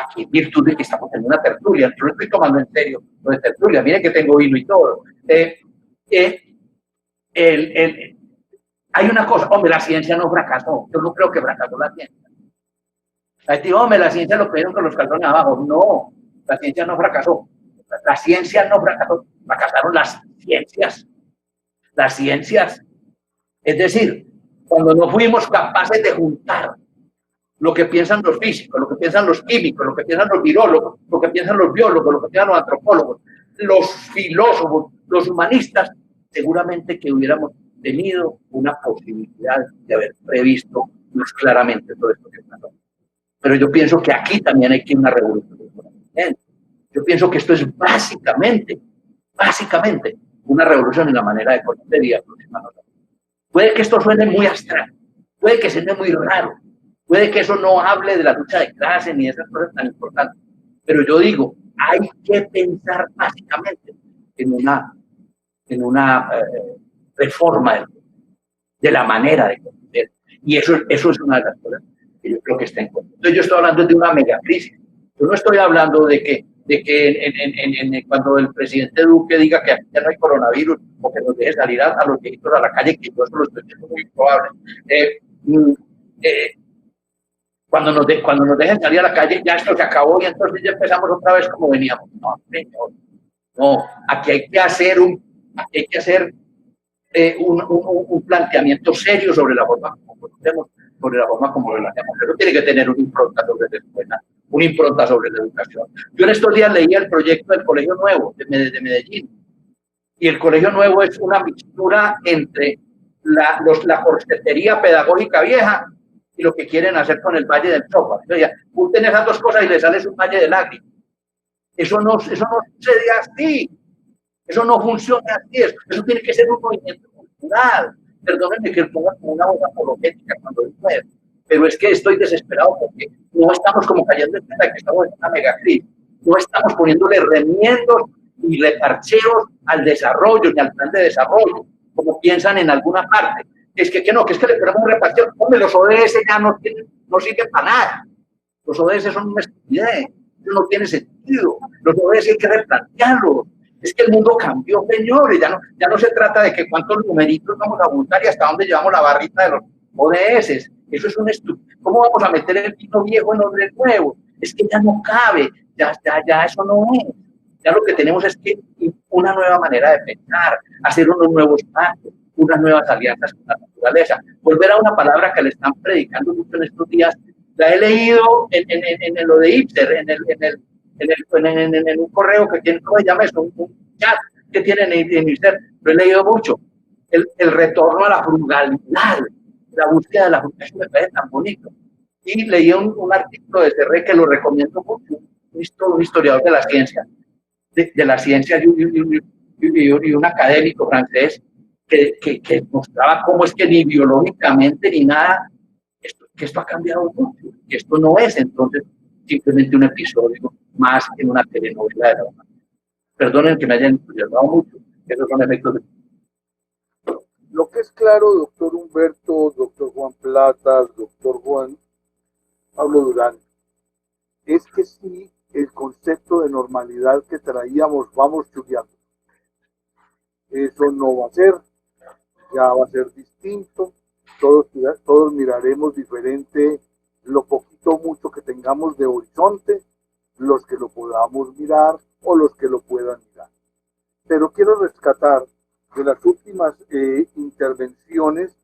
aquí en virtud de que estamos en una tertulia, yo lo estoy tomando en serio, lo de tertulia, miren que tengo vino y todo. Hay una cosa, hombre, la ciencia no fracasó, yo no creo que fracasó la ciencia. Hombre, la ciencia lo cogieron con los calzones abajo. No, la ciencia no fracasó. La ciencia no fracasó, fracasaron las ciencias. Las ciencias. Es decir, cuando no fuimos capaces de juntar lo que piensan los físicos, lo que piensan los químicos, lo que piensan los virólogos, lo que piensan los biólogos, lo que piensan los antropólogos, los filósofos, los humanistas, seguramente que hubiéramos tenido una posibilidad de haber previsto más claramente todo esto que pasó. Pero yo pienso que aquí también hay que una revolución. Yo pienso que esto es básicamente, una revolución en la manera de conocer y aproximarnos. Puede que esto suene muy abstracto, puede que suene muy raro, puede que eso no hable de la lucha de clase ni de esas cosas tan importantes, pero yo digo, hay que pensar básicamente en una reforma de la manera de conocer. Y eso es una de las cosas que yo creo que está en cuenta. Entonces yo estoy hablando de una megacrisis. Yo no estoy hablando de que cuando el presidente Duque diga que aquí ya no hay coronavirus o que nos deje salir a los viejitos a la calle, que yo eso lo estoy viendo muy probable. Cuando nos dejen salir a la calle, ya esto se acabó y entonces ya empezamos otra vez como veníamos. No, señor. No, aquí hay que hacer un planteamiento serio sobre la forma como conocemos, sobre la forma como lo hacemos. Eso tiene que tener una impronta sobre la escuela, una impronta sobre la educación. Yo en estos días leía el proyecto del Colegio Nuevo de Medellín, y el Colegio Nuevo es una mixtura entre la corsetería pedagógica vieja y lo que quieren hacer con el Valle del Chocó. Junten esas dos cosas y les sale un valle de lágrimas. Eso no sucede así. Eso no funciona así. Eso tiene que ser un movimiento cultural. Perdónenme que ponga como una voz apologética cuando digo eso, pero es que estoy desesperado porque no estamos como cayendo en cuenta que estamos en una megacrisis. No estamos poniéndole remiendos y reparcheos al desarrollo ni al plan de desarrollo, como piensan en alguna parte. Que es que le ponemos un reparcheo. Hombre, los ODS ya no sirven para nada. Los ODS son una estupidez. Eso no tiene sentido. Los ODS hay que replantearlos. Es que el mundo cambió, señores. Ya no se trata de que cuántos numeritos vamos a juntar y hasta dónde llevamos la barrita de los ODS. Eso es un estúpido. ¿Cómo vamos a meter el vino viejo en el nuevo? Es que ya no cabe. Ya eso no es. Ya lo que tenemos es que una nueva manera de pensar, hacer unos nuevos pactos, unas nuevas alianzas con la naturaleza. Volver a una palabra que le están predicando mucho en estos días. La he leído en lo de Ipser, en un correo que tiene, ¿cómo se llama eso? Un chat que tienen en Ipser. Lo he leído mucho. El retorno a la frugalidad, la búsqueda de la frugalidad, eso me parece tan bonito. Y leí un artículo de Serré que lo recomiendo mucho, un historiador de la ciencia, de la ciencia y un académico francés que mostraba cómo es que ni biológicamente ni nada, que esto ha cambiado mucho, que esto no es entonces simplemente un episodio más en una telenovela de la humanidad. Perdonen que me hayan entusiasmado mucho, esos son efectos de... Lo que es claro, doctor Humberto, doctor Juan Plata, doctor Juan Pablo Durán, es que sí, el concepto de normalidad que traíamos vamos chuleando. Eso no va a ser, ya va a ser distinto, todos miraremos diferente lo poquito o mucho que tengamos de horizonte, los que lo podamos mirar o los que lo puedan mirar. Pero quiero rescatar de las últimas intervenciones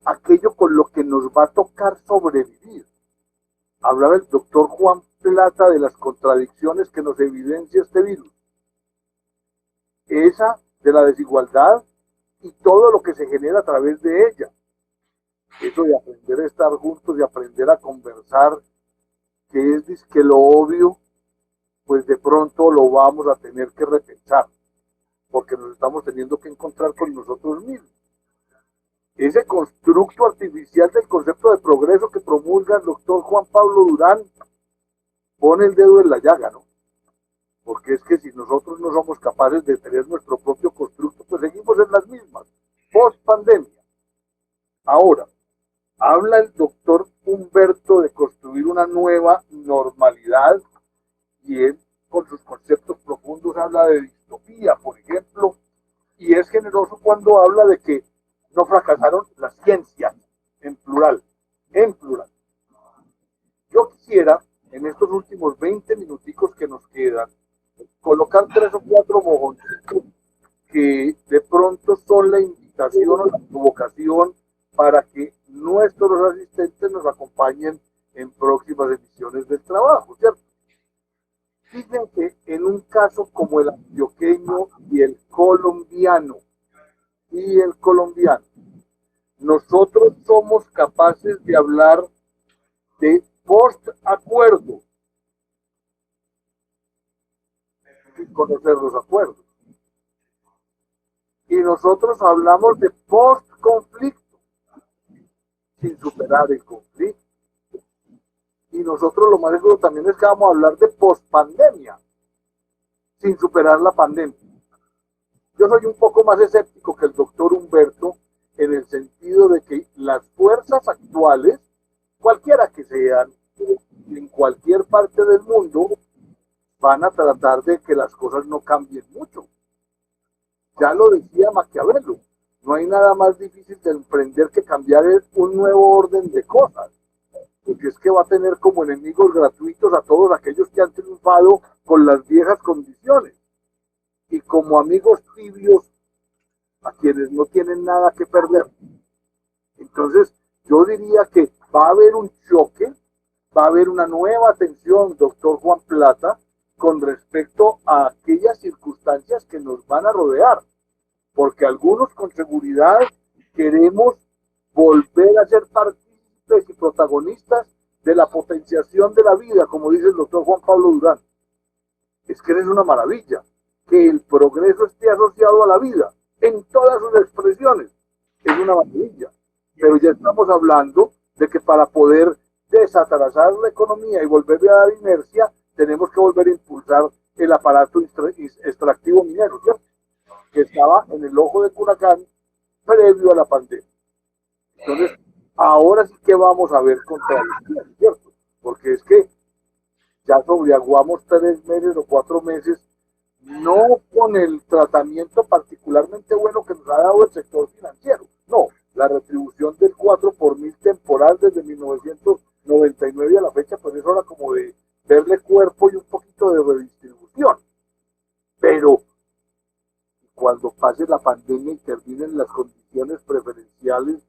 aquello con lo que nos va a tocar sobrevivir. Hablaba el doctor Juan Plata de las contradicciones que nos evidencia este virus. Esa de la desigualdad y todo lo que se genera a través de ella. Eso de aprender a estar juntos, de aprender a conversar, que es que lo obvio, pues de pronto lo vamos a tener que repensar, porque nos estamos teniendo que encontrar con nosotros mismos. Ese constructo artificial del concepto de progreso que promulga el doctor Juan Pablo Durán pone el dedo en la llaga, ¿no? Porque es que si nosotros no somos capaces de tener nuestro propio constructo, pues seguimos en las mismas, post pandemia. Ahora, habla el doctor Humberto de construir una nueva normalidad y él, con sus conceptos profundos, habla de distopía, por ejemplo, y es generoso cuando habla de que no fracasaron las ciencias, en plural, en plural. Yo quisiera, en estos últimos 20 minuticos que nos quedan, colocar 3 o 4 mojoncitos que de pronto son la invitación o la provocación para que nuestros asistentes nos acompañen en próximas ediciones del trabajo, ¿cierto? Fíjense que en un caso como el antioqueño y el colombiano, nosotros somos capaces de hablar de post-acuerdo y conocer los acuerdos. Y nosotros hablamos de post-conflicto sin superar el conflicto. Y nosotros lo más seguro también es que vamos a hablar de post-pandemia sin superar la pandemia. Yo soy un poco más escéptico que el doctor Humberto en el sentido de que las fuerzas actuales, cualquiera que sean, en cualquier parte del mundo, van a tratar de que las cosas no cambien mucho. Ya lo decía Maquiavelo, no hay nada más difícil de emprender que cambiar un nuevo orden de cosas, porque es que va a tener como enemigos gratuitos a todos aquellos que han triunfado con las viejas condiciones, y como amigos tibios a quienes no tienen nada que perder. Entonces, yo diría que va a haber un choque, va a haber una nueva atención, doctor Juan Plata, con respecto a aquellas circunstancias que nos van a rodear, porque algunos con seguridad queremos volver a ser partícipes y protagonistas de la potenciación de la vida, como dice el doctor Juan Pablo Durán. Es que es una maravilla que el progreso esté asociado a la vida en todas sus expresiones. Es una maravilla, pero ya estamos hablando de que para poder desatrasar la economía y volverle a dar inercia, tenemos que volver a impulsar el aparato extractivo minero, ¿cierto? Que estaba en el ojo del huracán previo a la pandemia. Entonces, ahora sí que vamos a ver contradicciones, ¿cierto? Porque es que ya sobreaguamos 3 meses o 4 meses, no con el tratamiento particularmente bueno que nos ha dado el sector financiero, no, la retribución del 4 por 1000 temporal desde 1999 a la fecha, pues es hora como de verle cuerpo y un poquito de redistribución. Pero cuando pase la pandemia y terminen las condiciones preferenciales,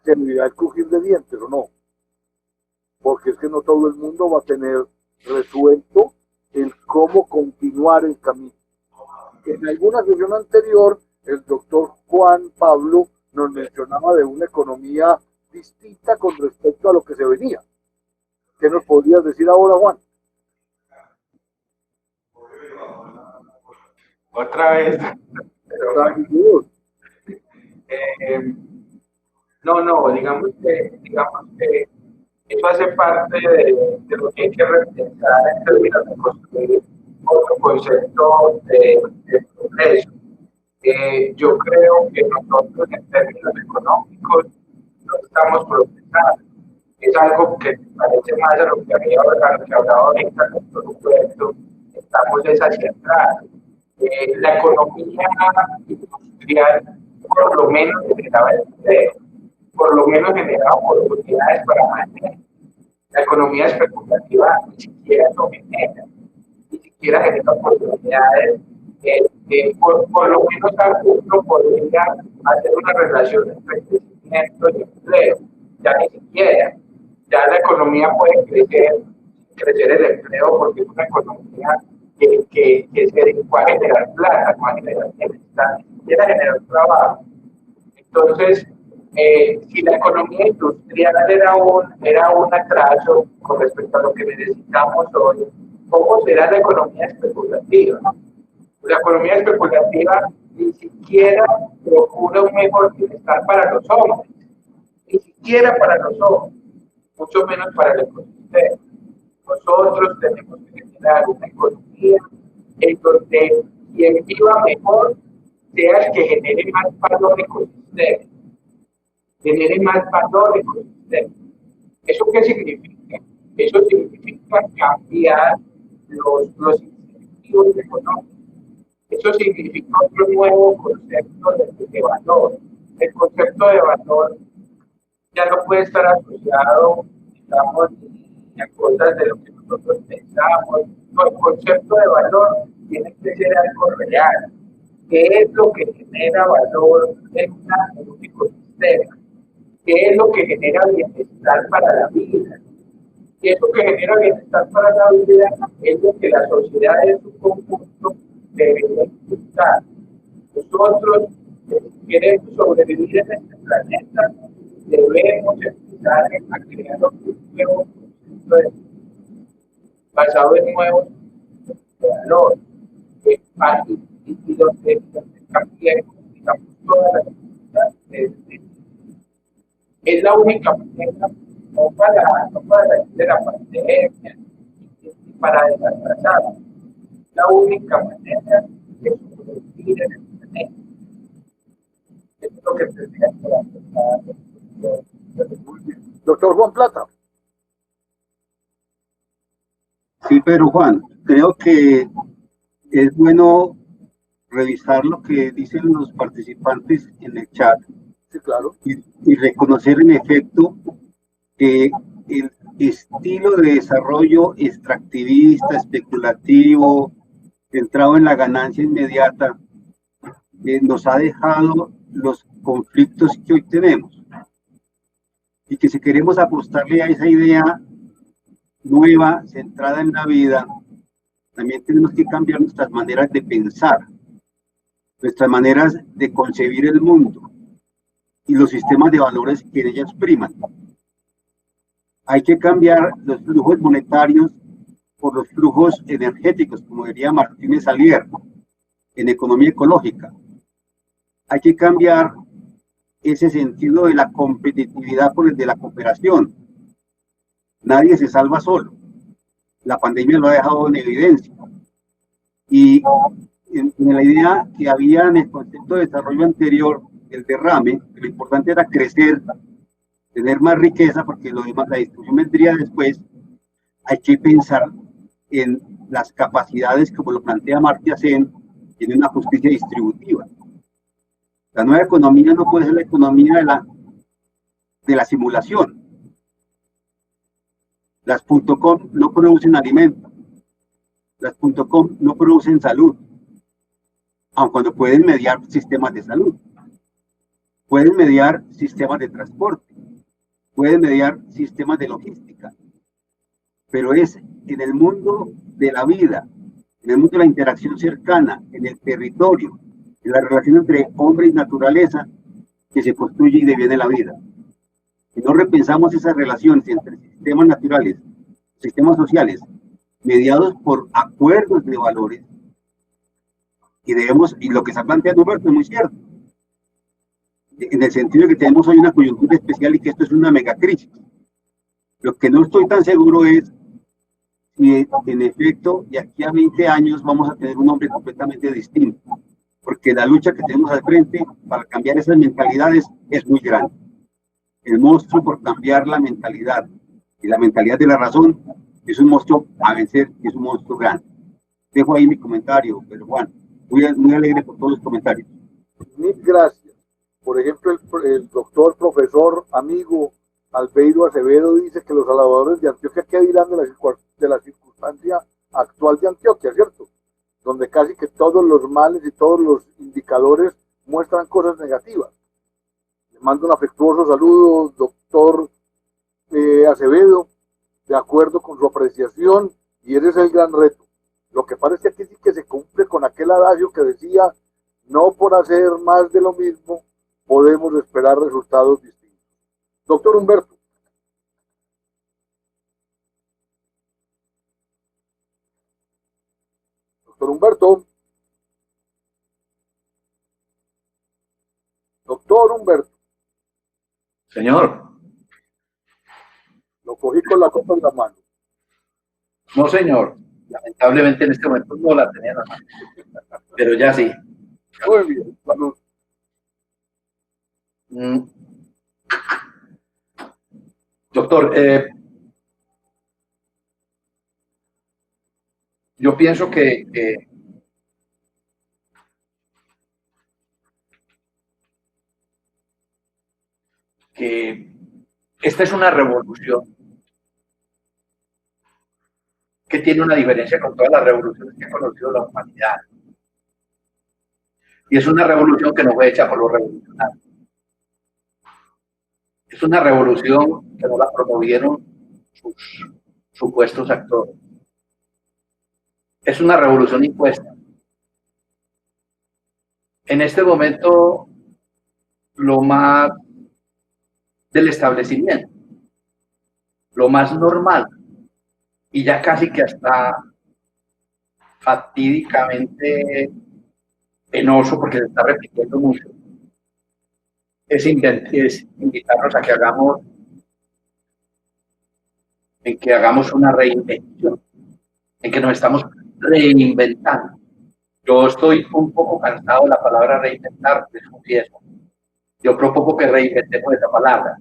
¿se me irá el crujir de dientes o no? Porque es que no todo el mundo va a tener resuelto el cómo continuar el camino. En alguna sesión anterior, el doctor Juan Pablo nos mencionaba de una economía distinta con respecto a lo que se venía. ¿Qué nos podrías decir ahora, Juan? Otra vez. No, digamos que eso hace parte de lo que hay que repensar en términos de construir otro concepto de progreso. Yo creo que nosotros en términos económicos no estamos progresando. Es algo que parece más a lo que hablaba ahorita el doctor Humberto, estamos hacia atrás. La economía industrial por lo menos generaba empleo, por lo menos generaba oportunidades para mantener. La economía especulativa ni siquiera lo genera, ni siquiera genera oportunidades. Por lo menos alguno podría hacer una relación entre crecimiento y empleo, ya ni siquiera. Ya la economía puede crecer el empleo porque es una economía que va a generar plata, va a generar bienestar, ni siquiera generar trabajo. Entonces, si la economía industrial era un atraso con respecto a lo que necesitamos hoy, ¿Cómo será la economía especulativa? La economía especulativa ni siquiera procura un mejor bienestar para los hombres, ni siquiera para los hombres, mucho menos para el ecosistema. Nosotros tenemos que generar una economía en donde quien viva mejor sea el que genere más valor ecosistémico, genere más valor ecosistémico. ¿Eso qué significa? Eso significa cambiar los incentivos económicos. Eso significa otro nuevo concepto de valor. El concepto de valor ya no puede estar asociado, digamos, a cosas de lo que nosotros pensamos. No, el concepto de valor tiene que ser algo real. ¿Qué es lo que genera valor en un ecosistema? ¿Qué es lo que genera bienestar para la vida? Y eso que genera bienestar para la vida es lo que la sociedad en su conjunto debería impulsar. Nosotros, si queremos sobrevivir en este planeta, debemos empezar a crear un nuevo concepto basado en nuevos de valor, y donde cambiemos, digamos, todas las actividades es la única manera, no para salir de la pandemia, ni para desatrasar, la única manera de sobrevivir en el planeta. Eso es lo que tendría que hacer. Doctor Juan Plata. Sí, pero Juan, creo que es bueno revisar lo que dicen los participantes en el chat. Sí, claro. Y reconocer en efecto que el estilo de desarrollo extractivista, especulativo, centrado en la ganancia inmediata, nos ha dejado los conflictos que hoy tenemos. Y que si queremos apostarle a esa idea nueva, centrada en la vida, también tenemos que cambiar nuestras maneras de pensar, nuestras maneras de concebir el mundo y los sistemas de valores que en ellas priman. Hay que cambiar los flujos monetarios por los flujos energéticos, como diría Martínez Alier, en economía ecológica. Hay que cambiar ese sentido de la competitividad por el de la cooperación. Nadie se salva solo. La pandemia lo ha dejado en evidencia. Y en la idea que había en el concepto de desarrollo anterior, el derrame, lo importante era crecer, tener más riqueza, porque lo demás, la distribución vendría después. Hay que pensar en las capacidades, como lo plantea Amartya Sen, en una justicia distributiva. La nueva economía no puede ser la economía de la simulación. Las .com no producen alimentos. Las .com no producen salud, aun cuando pueden mediar sistemas de salud. Pueden mediar sistemas de transporte. Pueden mediar sistemas de logística. Pero es en el mundo de la vida, en el mundo de la interacción cercana, en el territorio, en la relación entre hombre y naturaleza, que se construye y deviene la vida. Si no repensamos esas relaciones entre sistemas naturales, sistemas sociales, mediados por acuerdos de valores, y lo que se ha planteado Humberto es muy cierto, en el sentido de que tenemos hoy una coyuntura especial y que esto es una megacrisis. Lo que no estoy tan seguro es si en efecto de aquí a 20 años vamos a tener un hombre completamente distinto, porque la lucha que tenemos al frente para cambiar esas mentalidades es muy grande. El monstruo por cambiar la mentalidad y la mentalidad de la razón es un monstruo a vencer, es un monstruo grande. Dejo ahí mi comentario, pero Juan, muy alegre por todos los comentarios. Mil gracias. Por ejemplo, el doctor, profesor, amigo Albeiro Acevedo dice que los salvadores de Antioquia, ¿qué dirán de la circunstancia actual de Antioquia, cierto? Donde casi que todos los males y todos los indicadores muestran cosas negativas. Le mando un afectuoso saludo, doctor Acevedo, de acuerdo con su apreciación, y ese es el gran reto. Lo que parece aquí sí que se cumple con aquel adagio que decía, no por hacer más de lo mismo podemos esperar resultados distintos. Doctor Humberto. Doctor Humberto. Doctor Humberto. Señor. Lo cogí con la copa en la mano. No, señor. Lamentablemente en este momento no la tenía en la mano. Pero ya sí. Muy bien, salud. Doctor, yo pienso que esta es una revolución que tiene una diferencia con todas las revoluciones que ha conocido la humanidad. Y es una revolución que no fue hecha por los revolucionarios. Es una revolución que no la promovieron sus supuestos actores. Es una revolución impuesta. En este momento, lo más del establecimiento, lo más normal, y ya casi que hasta fatídicamente penoso, porque se está repitiendo mucho, es invitarnos a que hagamos una reinvención, en que nos estamos reinventando. Yo estoy un poco cansado de la palabra reinventar, les confieso. Yo propongo que reinventemos esa palabra.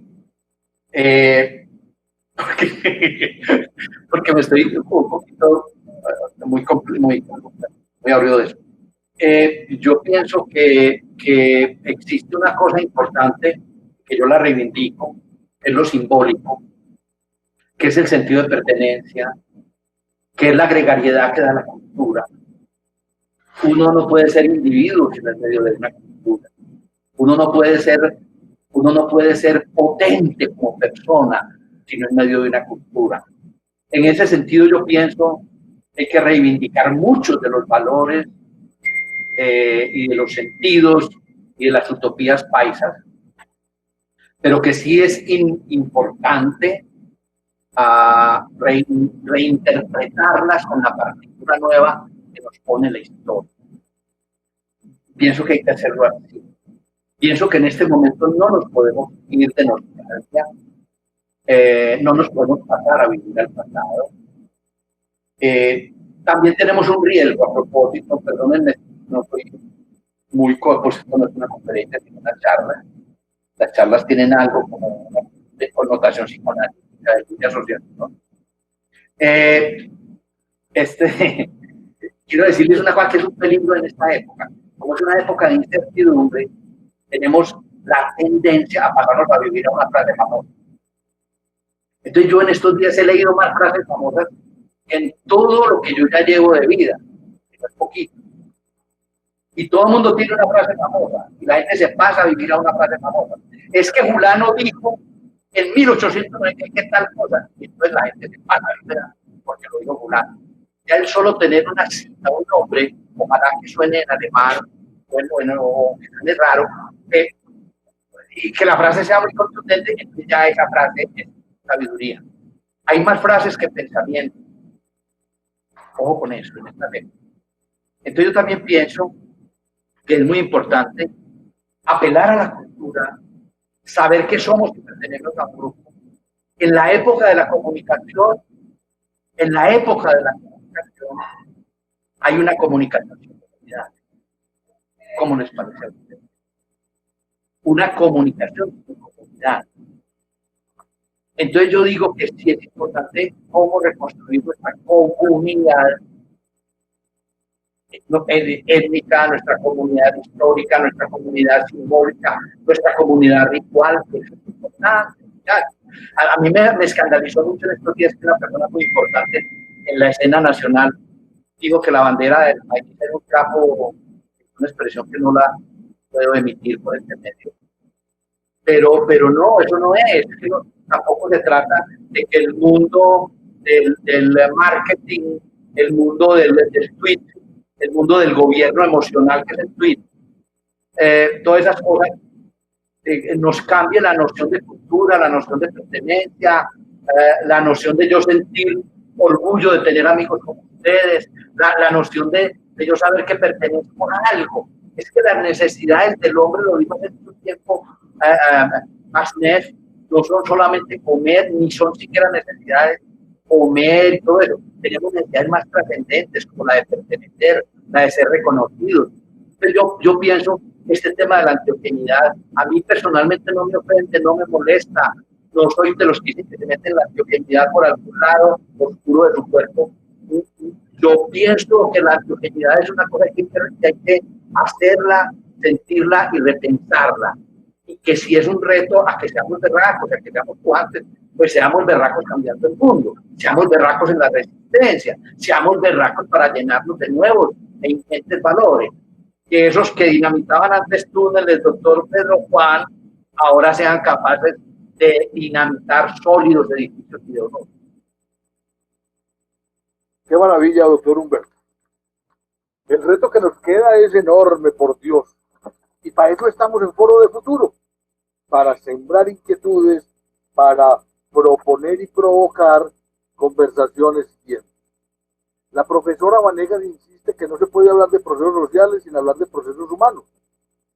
Porque me estoy un poquito muy aburrido de eso. Yo pienso que existe una cosa importante que yo la reivindico, es lo simbólico, que es el sentido de pertenencia, que es la gregariedad que da la cultura. Uno no puede ser individuo si no es medio de una cultura. Uno no puede ser potente como persona si no es medio de una cultura. En ese sentido yo pienso que hay que reivindicar muchos de los valores y de los sentidos y de las utopías paisas, pero que sí es importante reinterpretarlas con la partitura nueva que nos pone la historia. Pienso que hay que hacerlo así. Pienso que en este momento no nos podemos ir de nostalgia, no nos podemos pasar a vivir al pasado. También tenemos un riesgo a propósito, perdónenme, no soy muy pues esto no es una conferencia, sino una charla. Las charlas tienen algo como una connotación psicoanalítica de asociación. Quiero decirles una cosa que es un peligro en esta época. Como es una época de incertidumbre, tenemos la tendencia a pasarnos a vivir a una frase famosa. Entonces yo en estos días he leído más frases famosas en todo lo que yo ya llevo de vida, que no es poquito. Y todo el mundo tiene una frase famosa, y la gente se pasa a vivir a una frase famosa. Es que Fulano dijo en 1890 que tal cosa, y entonces la gente se pasa a vivir porque lo dijo Fulano. Ya el solo tener una cita, un nombre, ojalá que suene en alemán, o que suene raro, y que la frase sea muy contundente, entonces ya esa frase es sabiduría. Hay más frases que pensamiento. Ojo con eso en esta época. Entonces yo también pienso que es muy importante apelar a la cultura, saber que somos y pertenecemos a un grupo. En la época de la comunicación, hay una comunicación sin comunidad. ¿Cómo les parece a ustedes? Una comunicación sin comunidad. Entonces yo digo que sí es importante cómo reconstruir nuestra comunidad étnica, nuestra comunidad histórica, nuestra comunidad simbólica, nuestra comunidad ritual, que es importante. A mí me escandalizó mucho en estos días que una persona muy importante en la escena nacional dijo que la bandera del país era un trapo, una expresión que no la puedo emitir por este medio. Pero no, eso no es. Tampoco se trata de que el mundo del marketing, el mundo del tweet, el mundo del gobierno emocional que es el tweet, todas esas cosas nos cambien la noción de cultura, la noción de pertenencia, la noción de yo sentir orgullo de tener amigos como ustedes, la noción de de yo saber que pertenezco a algo. Es que las necesidades del hombre, lo vimos en un tiempo, Asnef, no son solamente comer, ni son siquiera necesidades comer y todo eso. Tenemos necesidades más trascendentes, como la de pertenecer, la de ser reconocidos. Entonces yo pienso que este tema de la antioqueñidad, a mí personalmente no me ofende, no me molesta. No soy de los que se meten la antioqueñidad por algún lado oscuro de su cuerpo. Yo pienso que la antioqueñidad es una cosa que hay que hacerla, sentirla y repensarla. Y que si es un reto a que seamos berracos, a que seamos pujantes, pues seamos berracos cambiando el mundo, seamos berracos en la resistencia, seamos berracos para llenarnos de nuevos e ingentes valores. Que esos que dinamitaban antes túneles, doctor Pedro Juan, ahora sean capaces de dinamitar sólidos edificios y de honor. Qué maravilla, doctor Humberto. El reto que nos queda es enorme, por Dios. Y para eso estamos en Foro de Futuro, para sembrar inquietudes, para proponer y provocar conversaciones bien. La profesora Vanegas insiste que no se puede hablar de procesos sociales sin hablar de procesos humanos.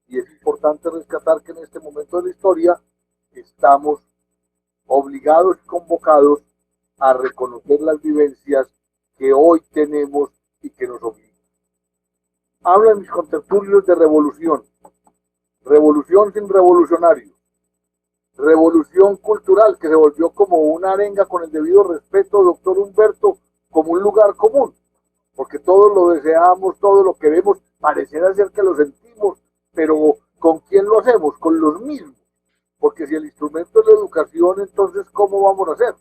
Y es importante rescatar que en este momento de la historia estamos obligados y convocados a reconocer las vivencias que hoy tenemos y que nos obligan. Hablan mis contertulios de revolución, revolución sin revolucionarios, revolución cultural que se volvió como una arenga con el debido respeto, doctor Humberto, como un lugar común, porque todos lo deseamos, todos lo queremos, pareciera ser que lo sentimos, pero ¿con quién lo hacemos? Con los mismos, porque si el instrumento es la educación, entonces ¿cómo vamos a hacer?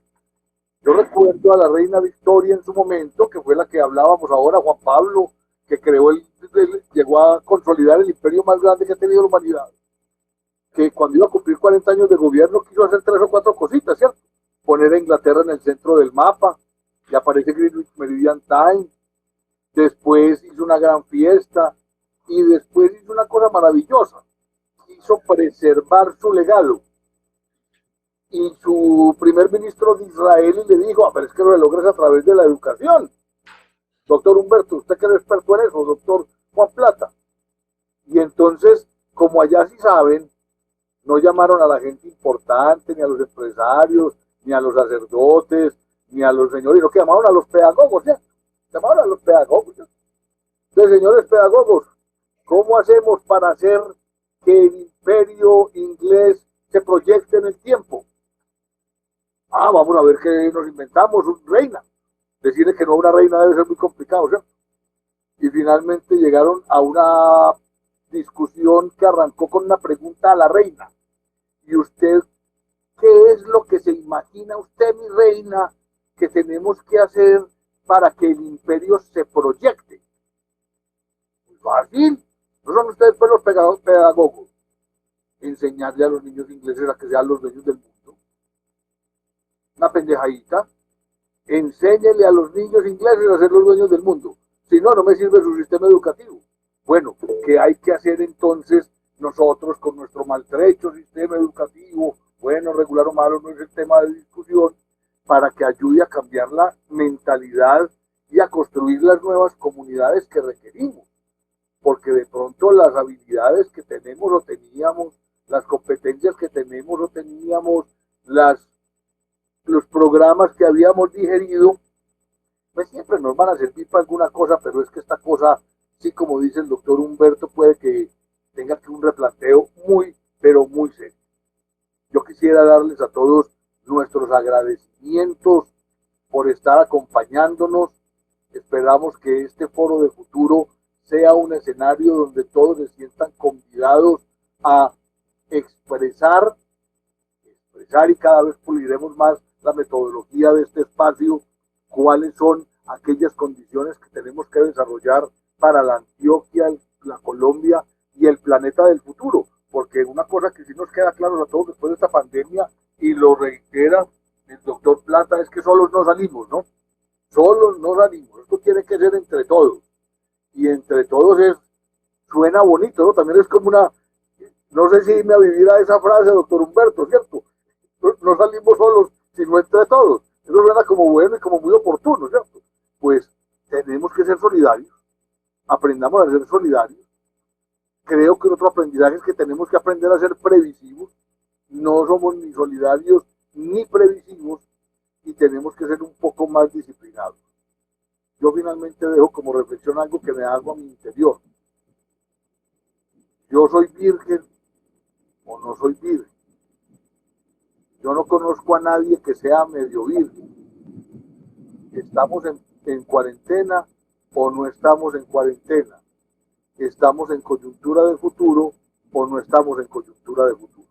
Yo recuerdo a la reina Victoria en su momento, que fue la que hablábamos ahora, Juan Pablo, que llegó a consolidar el imperio más grande que ha tenido la humanidad, que cuando iba a cumplir 40 años de gobierno quiso hacer 3 o 4 cositas, ¿cierto? Poner a Inglaterra en el centro del mapa, y aparece Greenwich Meridian Time, después hizo una gran fiesta, y después hizo una cosa maravillosa, quiso preservar su legado. Y su primer ministro de Israel le dijo, pero es que lo logras a través de la educación. Doctor Humberto, usted que es experto en eso, doctor Juan Plata. Y entonces, como allá sí saben, no llamaron a la gente importante, ni a los empresarios, ni a los sacerdotes, ni a los señores, sino que llamaron a los pedagogos, ¿ya? Llamaron a los pedagogos, ¿ya? Entonces, señores pedagogos, ¿cómo hacemos para hacer que el imperio inglés se proyecte en el tiempo? Vamos a ver qué nos inventamos, reina. Decirle que no a una reina debe ser muy complicado, ¿cierto? Y finalmente llegaron a una discusión que arrancó con una pregunta a la reina. ¿Y usted qué es lo que se imagina usted, mi reina, que tenemos que hacer para que el imperio se proyecte? Muy fácil. ¿No son ustedes pues los pedagogos? Enseñarle a los niños ingleses a que sean los dueños del mundo. Una pendejadita. Enséñele a los niños ingleses a ser los dueños del mundo. Si no, no me sirve su sistema educativo. Bueno, ¿qué hay que hacer entonces nosotros con nuestro maltrecho sistema educativo? Bueno, regular o malo no es el tema de discusión, para que ayude a cambiar la mentalidad y a construir las nuevas comunidades que requerimos. Porque de pronto las habilidades que tenemos o teníamos, las competencias que tenemos o teníamos, los programas que habíamos digerido, pues siempre nos van a servir para alguna cosa, pero es que esta cosa, sí, como dice el doctor Humberto, puede que tenga que un replanteo muy, pero muy serio. Yo quisiera darles a todos nuestros agradecimientos por estar acompañándonos. Esperamos que este Foro de Futuro sea un escenario donde todos se sientan convidados a expresar y cada vez puliremos más la metodología de este espacio, cuáles son aquellas condiciones que tenemos que desarrollar para la Antioquia, la Colombia y el planeta del futuro, porque una cosa que sí nos queda claro a todos después de esta pandemia, y lo reitera el doctor Plata, es que solos no salimos, ¿no? Solos no salimos, esto tiene que ser entre todos, y entre todos suena bonito, ¿no? También es como no sé si me vivirá esa frase, doctor Humberto, ¿cierto? No salimos solos, sino entre todos. Eso suena como bueno y como muy oportuno, ¿cierto? Pues tenemos que ser solidarios, aprendamos a ser solidarios. Creo que otro aprendizaje es que tenemos que aprender a ser previsivos. No somos ni solidarios ni previsivos y tenemos que ser un poco más disciplinados. Yo finalmente dejo como reflexión algo que me hago a mi interior. ¿Yo soy virgen o no soy virgen? Yo no conozco a nadie que sea medio virgen. ¿Estamos en cuarentena o no estamos en cuarentena? ¿Estamos en coyuntura de futuro o no estamos en coyuntura de futuro?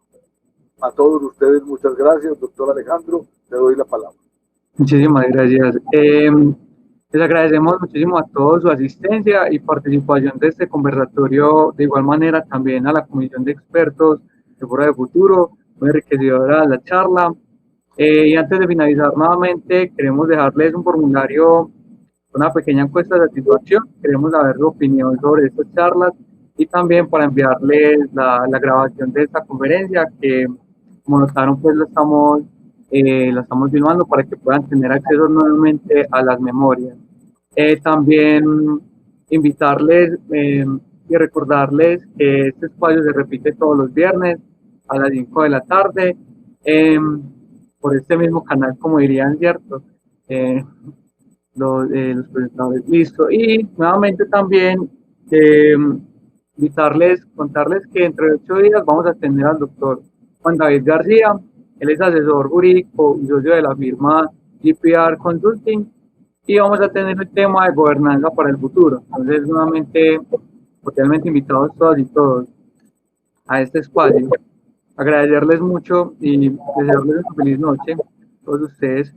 A todos ustedes muchas gracias, doctor Alejandro, le doy la palabra. Muchísimas gracias. Les agradecemos muchísimo a todos su asistencia y participación de este conversatorio, de igual manera también a la comisión de expertos de Foro de Futuro, muy enriquecedora la charla. Y antes de finalizar nuevamente, queremos dejarles un formulario, una pequeña encuesta de satisfacción. Queremos saber su opinión sobre estas charlas y también para enviarles la grabación de esta conferencia que, como notaron, pues la estamos filmando para que puedan tener acceso nuevamente a las memorias. También invitarles y recordarles que este espacio se repite todos los viernes a las 5 de la tarde por este mismo canal, como dirían, ¿cierto? Los presentadores, listo. Y nuevamente también contarles que dentro de 8 días vamos a tener al doctor Juan David García. Él es asesor jurídico y socio de la firma GPR Consulting y vamos a tener el tema de gobernanza para el futuro. Entonces, nuevamente, cordialmente invitados todas y todos a este espacio. Agradecerles mucho y desearles una feliz noche a todos ustedes.